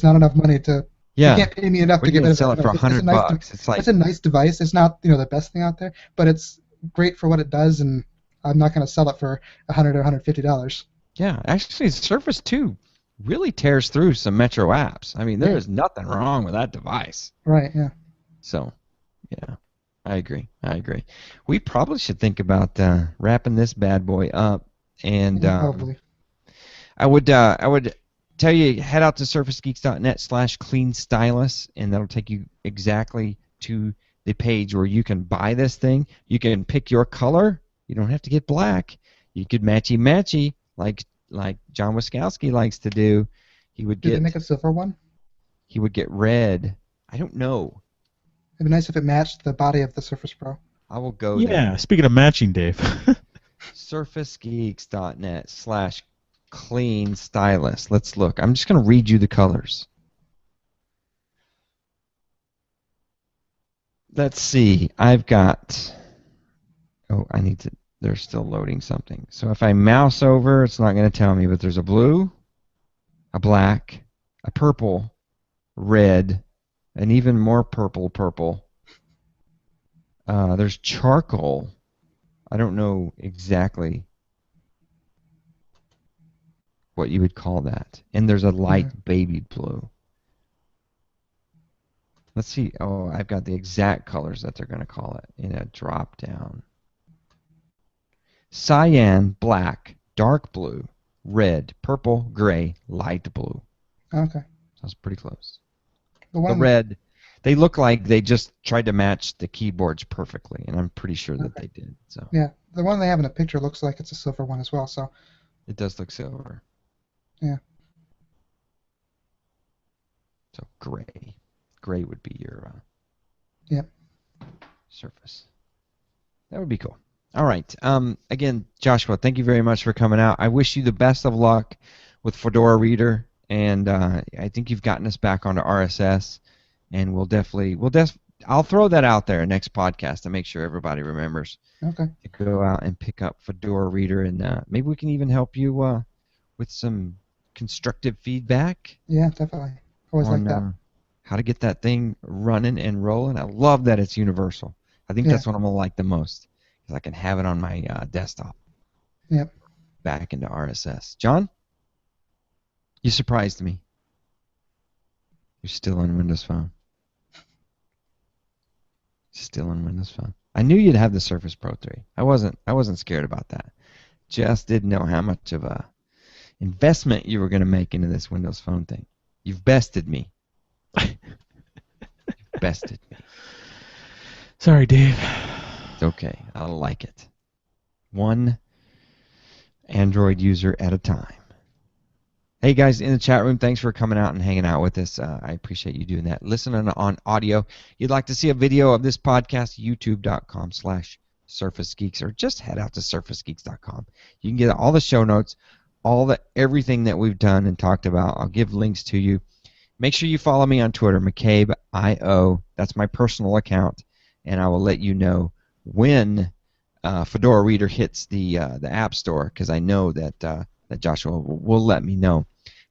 not enough money to. Yeah. You can't pay me enough We're to get gonna rid of sell it for $100. It's like it's a nice device. It's not the best thing out there, but it's great for what it does, and I'm not going to sell it for $100 or $150. yeah. Actually, Surface 2 really tears through some Metro apps. I mean, there is nothing wrong with that device. Right. Yeah. So, yeah, I agree. We probably should think about wrapping this bad boy up, and Probably. I would tell you, head out to surfacegeeks.net/cleanstylus, and that'll take you exactly to the page where you can buy this thing. You can pick your color. You don't have to get black. You could matchy like John Wiskowski likes to do. Did they make a silver one? He would get red. I don't know. It'd be nice if it matched the body of the Surface Pro. I will go Yeah, there. speaking of matching, Dave. surfacegeeks.net/cleanstylus. Let's look. I'm just going to read you the colors. Let's see. I've got... Oh, they're still loading something. So if I mouse over, it's not going to tell me, but there's a blue, a black, a purple, red, and even more purple. There's charcoal. I don't know exactly what you would call that. And there's a light baby blue. Let's see. Oh, I've got the exact colors that they're going to call it in a drop down. Cyan, black, dark blue, red, purple, gray, light blue. Okay. That's pretty close. The The red, they look like they just tried to match the keyboards perfectly, and I'm pretty sure that they did. So Yeah, the one they have in the picture looks like it's a silver one as well. So it does look silver. Yeah. So gray. Gray would be your Surface. That would be cool. All right. Again, Joshua, thank you very much for coming out. I wish you the best of luck with Fedora Reader, and I think you've gotten us back onto RSS, and I'll throw that out there next podcast to make sure everybody remembers Okay. to go out and pick up Fedora Reader, and maybe we can even help you with some constructive feedback Yeah, definitely. Always on like that. how to get that thing running and rolling. I love that it's universal. I think that's what I'm going to like the most, because I can have it on my desktop. Yep. Back into RSS. John? You surprised me. You're still on Windows Phone. Still on Windows Phone. I knew you'd have the Surface Pro 3. I wasn't scared about that. Just didn't know how much of a investment you were going to make into this Windows Phone thing. You've bested me. You've bested me. Sorry, Dave. It's okay. I like it. One Android user at a time. Hey guys in the chat room, thanks for coming out and hanging out with us. I appreciate you doing that. Listen on audio. You'd like to see a video of this podcast, youtube.com/surfacegeeks, or just head out to surfacegeeks.com. You can get all the show notes, everything that we've done and talked about. I'll give links to you. Make sure you follow me on Twitter, McCabe.io. That's my personal account, and I will let you know when Fedora Reader hits the App Store, because I know that that Joshua will let me know.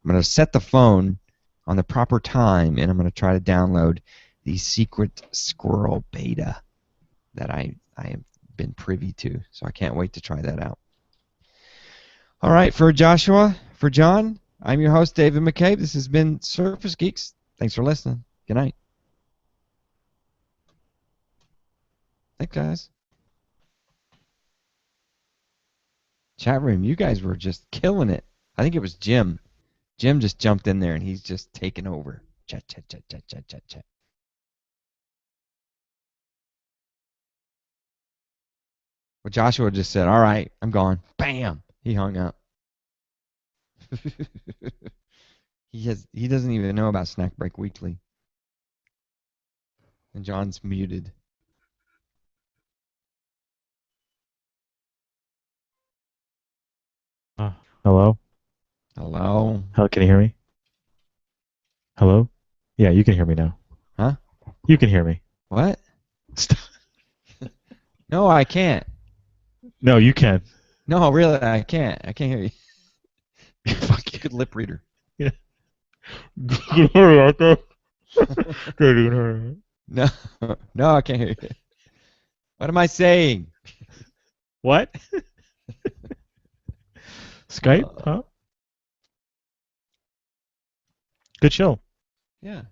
I'm going to set the phone on the proper time, and I'm going to try to download the Secret Squirrel beta that I have been privy to. So I can't wait to try that out. All right, for Joshua, for John, I'm your host, David McCabe. This has been Surface Geeks. Thanks for listening. Good night. Thanks, guys. Chat room, you guys were just killing it. I think it was Jim. Jim just jumped in there, and he's just taken over. Chat, chat, chat, chat, chat, chat, chat. Well, Joshua just said, all right, I'm gone. Bam! He hung up. He doesn't even know about Snack Break Weekly. And John's muted. Hello? Hello? Hello, can you hear me? Hello? Yeah, you can hear me now. Huh? You can hear me. What? No, I can't. No, you can. No, really, I can't. I can't hear you. Fuck you. Good lip reader. Yeah. Can you hear me out there? Good, you can hear me. No, no, I can't hear you. What am I saying? What? Skype? Huh? Good show. Yeah.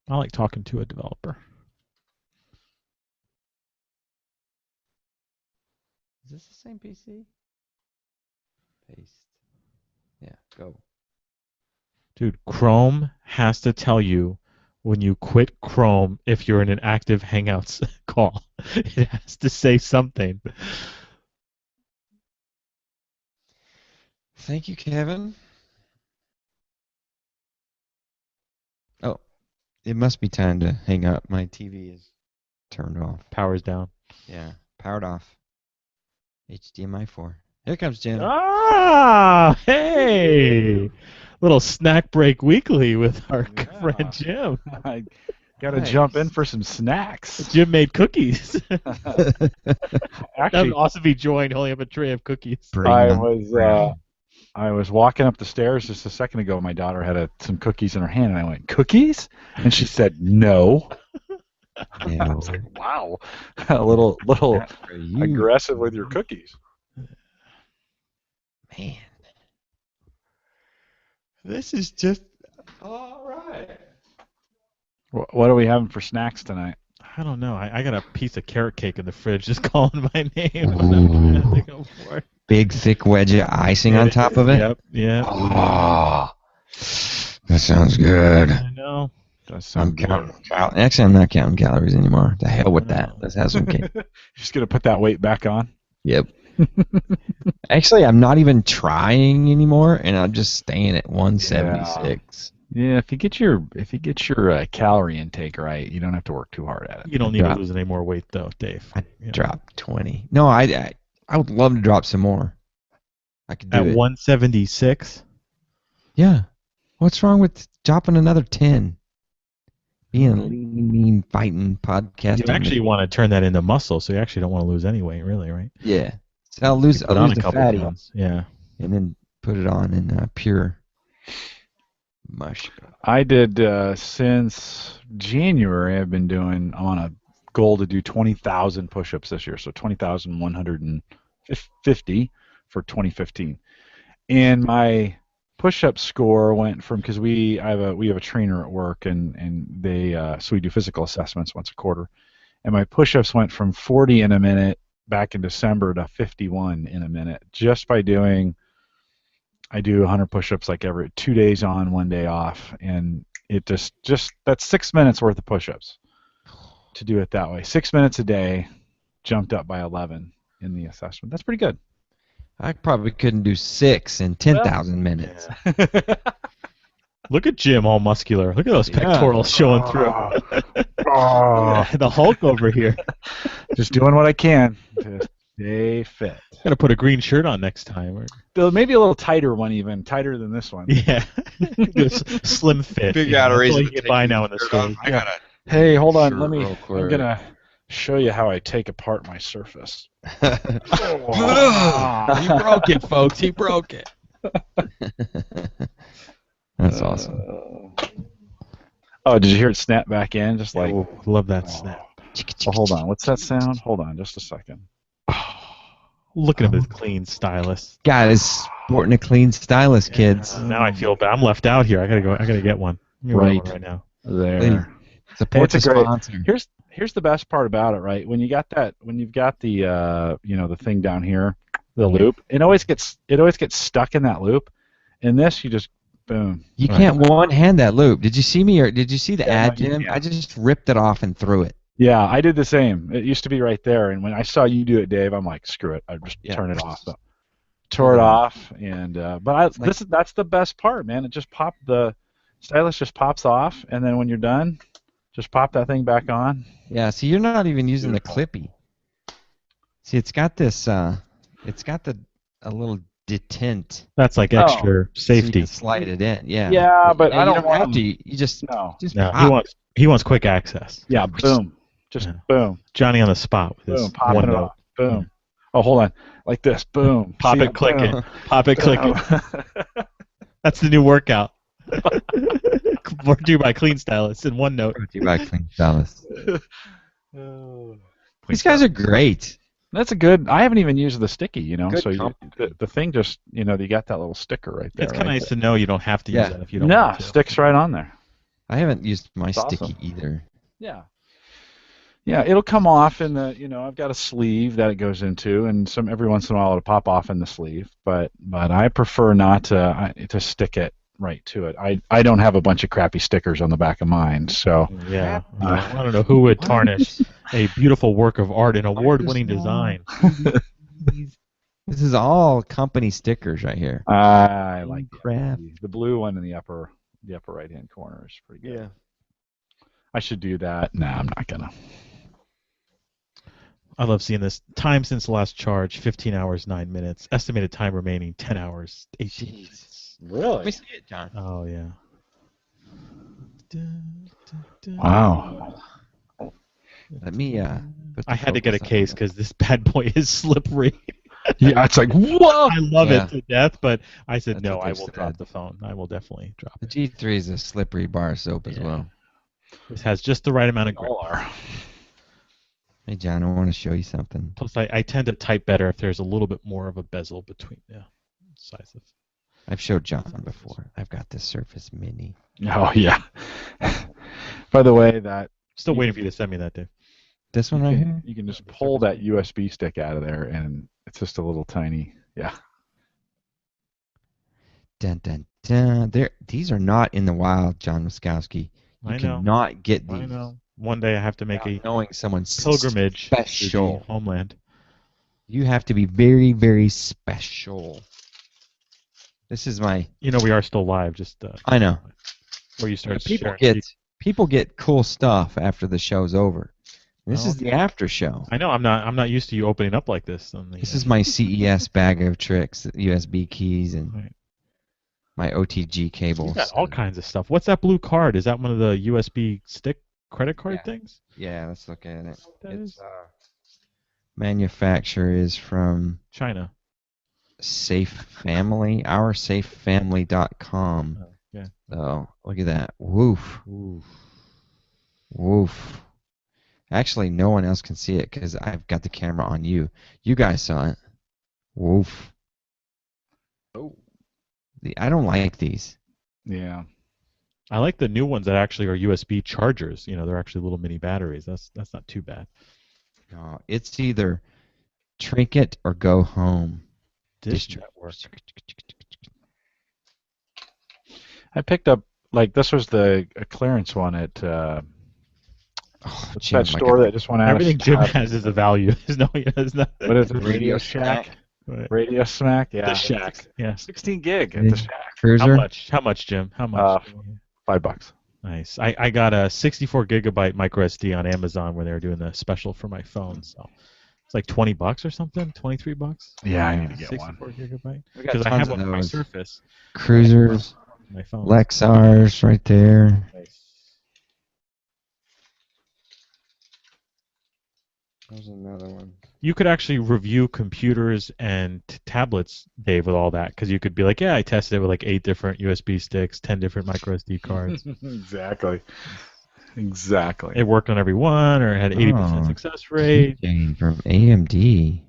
I like talking to a developer. Is this the same PC? Paste. Yeah, go. Dude, Chrome has to tell you when you quit Chrome if you're in an active Hangouts call. It has to say something. Thank you, Kevin. Oh, it must be time to hang up. My TV is turned off. Power's down. Yeah, powered off. HDMI 4. Here comes Jim. Ah, hey! Little snack break weekly with our friend Jim. I got to Nice. jump in for some snacks. Jim made cookies. That Actually, would also be joined holding up a tray of cookies. Bring I them. was walking up the stairs just a second ago. My daughter had some cookies in her hand, and I went, "Cookies?" And she said, "No." Yeah. I was like, "Wow, a little For you. aggressive with your cookies." Man. This is just all right. What are we having for snacks tonight? I don't know. I got a piece of carrot cake in the fridge just calling my name. I have to go for it. Big, thick wedge of icing on top of it. Yep, yeah. Oh, that sounds good. I know. Does sound good. Actually, I'm not counting calories anymore. The hell with that. Let's have some cake. Just gonna put that weight back on. Yep. Actually, I'm not even trying anymore, and I'm just staying at 176. Yeah, if you get your calorie intake right, you don't have to work too hard at it. You don't need to Drop. lose any more weight, though, Dave. I You know. dropped 20. No, I would love to drop some more. I could do At it. 176? Yeah. What's wrong with dropping another 10? Being a lean, mean, fighting podcast. You actually want to turn that into muscle, so you actually don't want to lose any weight, really, right? Yeah. So I'll lose, You put on a the couple fatty pounds. Yeah. and then put it on in pure mush. I did since January. I'm on a goal to do 20,000 push-ups this year, so 20,150 for 2015. And my push-up score went from, because we have a trainer at work, and they so we do physical assessments once a quarter, and my push-ups went from 40 in a minute back in December to 51 in a minute just by doing. I do 100 push-ups like every 2 days on, 1 day off, and it just that's 6 minutes worth of push-ups to do it that way. 6 minutes a day, jumped up by 11 in the assessment. That's pretty good. I probably couldn't do 6 in 10,000 minutes. Look at Jim, all muscular. Look at those pectorals showing through. The Hulk over here. Just doing what I can to stay fit. Got to put a green shirt on next time. Or... Maybe a little tighter one, even tighter than this one. Yeah. Slim fit. Figure out a That's reason all to you can take buy the now in the shirt store. off. I gotta Hey, hold on. shirt Let me. real quick. show you how I take apart my Surface. He broke it, folks. He broke it. That's awesome. Oh, did you hear it snap back in? Just like, Oh, love that snap. oh, hold on. What's that sound? Hold on, just a second. Look at him, his clean stylus. God is sporting a clean stylus, kids. Now I feel bad. I'm left out here. I gotta go. I gotta get one. I'm gonna get one right now. There. Support It's the a great. sponsor. Here's the best part about it, right? When you've got the the thing down here, the loop, it always gets stuck in that loop. In this, you just boom. You can't one-hand that loop. Did you see me, or did you see the ad, no, you Jim? can't. I just ripped it off and threw it. Yeah, I did the same. It used to be right there, and when I saw you do it, Dave, I'm like, screw it. I just turn it off. So, tore it off, and that's the best part, man. It just the stylus just pops off, and then when you're done, just pop that thing back on. Yeah. See, you're not even using the clippy. See, it's got this. It's got a little detent. That's like extra So you safety. can slide it in. Yeah. Yeah, but I you don't have want to. You just no. No, pop. he wants quick access. Yeah, boom. Just boom. Johnny on the spot with Boom. his Popping one it note. off. Boom. Oh, hold on. Like this. Boom. Pop See it, click boom. it. Pop it, click it. That's the new workout. Brought to you by Clean Stylus in one note. Brought to you by Clean Stylus. These guys are great. That's a good. I haven't even used the sticky, Good so company. the thing just, you got that little sticker right there. It's kind of right nice to know you don't have to use Yeah. that if you don't No, want to. sticks right on there. I haven't used my That's sticky awesome. either. Yeah. Yeah, it'll come off in the, I've got a sleeve that it goes into, and every once in a while it'll pop off in the sleeve, but I prefer not to stick it right to it. I don't have a bunch of crappy stickers on the back of mine, so Yeah. I don't know who would tarnish a beautiful work of art, an award-winning design. This is all company stickers right here. I like Crap. the blue one in the upper right hand corner is pretty good. Yeah. I should do that. Nah, I'm not gonna. I love seeing this. Time since last charge, 15 hours, 9 minutes. Estimated time remaining, 10 hours, 18 minutes. Really? Let me see it, John. Oh, yeah. Wow. Let me. Put the I had to get a focus on case it. because this bad boy is slippery. Yeah, it's like, whoa! I love Yeah. it to death, but I said, That's no, what I they will said. drop the phone. I will definitely drop The it. G3 is a slippery bar of soap as Yeah. well. This has just the right amount of grip. All are. Hey, John, I want to show you something. Plus, I tend to type better if there's a little bit more of a bezel between the size of. I've showed John before. I've got this Surface Mini. Oh yeah. By the way, that Still waiting for you to send me that, Dave. This one right here? you can just pull that USB stick out of there, and it's just a little tiny. Yeah. Dun, dun, dun. These are not in the wild, John Wiskowski. You I know. cannot get these. I know. One day I have to make a Knowing someone's pilgrimage special. to the homeland. You have to be very, very special. This is my. You know, we are still live. Just I know. where you start People sharing. people get cool stuff after the show's over. This Oh, is the after show. I know. I'm not used to you opening up like this. On the, This is my CES bag of tricks, USB keys, and Right. my OTG You cables. got all kinds of stuff. What's that blue card? Is that one of the USB stick credit card Yeah. things? Yeah, let's look at it. That is Manufacturer is from China. Safe Family, oursafefamily.com. Oh, yeah. So look at that. Woof. Ooh. Woof. Actually, no one else can see it because I've got the camera on you. You guys saw it. Woof. Oh. I don't like these. Yeah. I like the new ones that actually are USB chargers. You know, they're actually little mini batteries. That's not too bad. No, it's either trinket or go home. Dish network. I picked up this was a clearance one at Oh, what's Jim, that store that just went out. Everything of Jim stock? has is a value. No, it's not. What is it? Radio Shack. Right. Radio Smack. Yeah. The Shack. Yes. 16 gig at the Shack. Cruiser. How much, Jim? How much? $5. Nice. I got a 64 gigabyte micro SD on Amazon where they were doing the special for my phone. So it's like $20 or something. $23. Yeah, I need to get 64 one. gigabyte. We got Because I tons have of one on my those. Surface. Cruisers. My phone. Lexars right there. Nice. There's another one. You could actually review computers and tablets, Dave, with all that, because you could be like, yeah, I tested it with like 8 different USB sticks, 10 different micro SD cards. Exactly. Exactly. It worked on every one, or it had 80% Oh, success rate. keychain from AMD.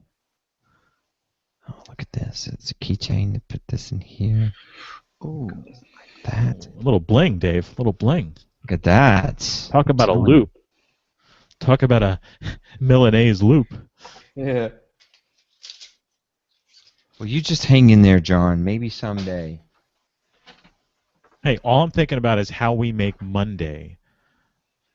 Oh, look at this. It's a keychain to put this in here. Ooh. Like that. A little bling, Dave. A little bling. Look at that. Talk about a loop. Talk about a Milanese loop. Yeah. Well, you just hang in there, John. Maybe someday. Hey, all I'm thinking about is how we make Monday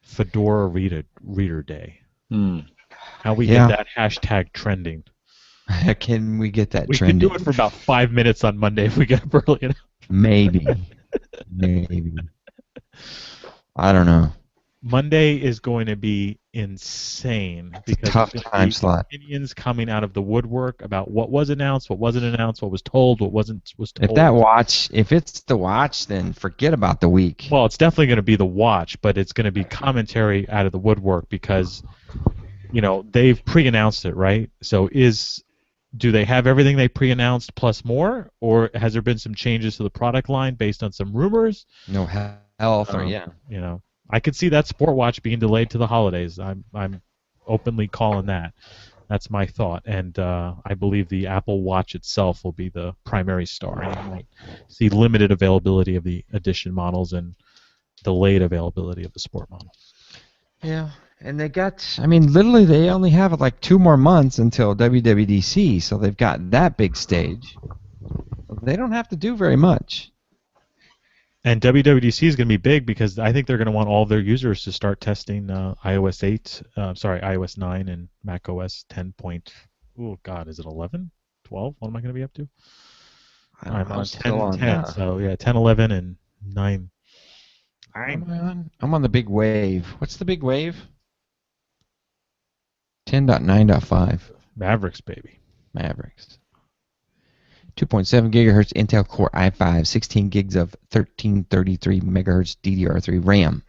Fedora Reader Day. How we get that hashtag trending. Can we get that We trending? could do it for about 5 minutes on Monday if we get up early enough. Maybe. Maybe. I don't know. Monday is going to be insane because Tough there's time slot. opinions coming out of the woodwork about what was announced, what wasn't announced, what was told, what was told. If it's the watch, then forget about the week. Well, it's definitely going to be the watch, but it's going to be commentary out of the woodwork because, they've pre-announced it, right? So do they have everything they pre-announced plus more, or has there been some changes to the product line based on some rumors? No health, or I could see that sport watch being delayed to the holidays. I'm openly calling that. That's my thought, and I believe the Apple Watch itself will be the primary star. You might see limited availability of the edition models and delayed availability of the sport model. Yeah, and literally they only have like 2 more months until WWDC, so they've got that big stage. They don't have to do very much. And WWDC is going to be big because I think they're going to want all of their users to start testing iOS 9 and macOS 10. Oh God, is it 11, 12? What am I going to be up to? I'm on 10, so yeah, 10, 11, and 9. I'm on the big wave. What's the big wave? 10.9.5. Mavericks, baby. Mavericks. 2.7 gigahertz Intel Core i5, 16 gigs of 1333 megahertz DDR3 RAM.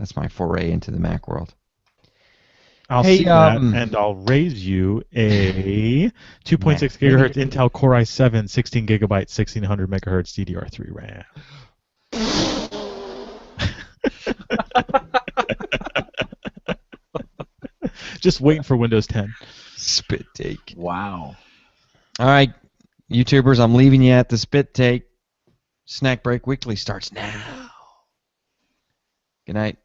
That's my foray into the Mac world. I'll see that, and I'll raise you a 2.6 gigahertz Intel Core i7, 16 gigabyte, 1600 megahertz DDR3 RAM. Just waiting for Windows 10. Spit take. Wow. All right, YouTubers, I'm leaving you at the spit take. Snack Break Weekly starts now. Good night.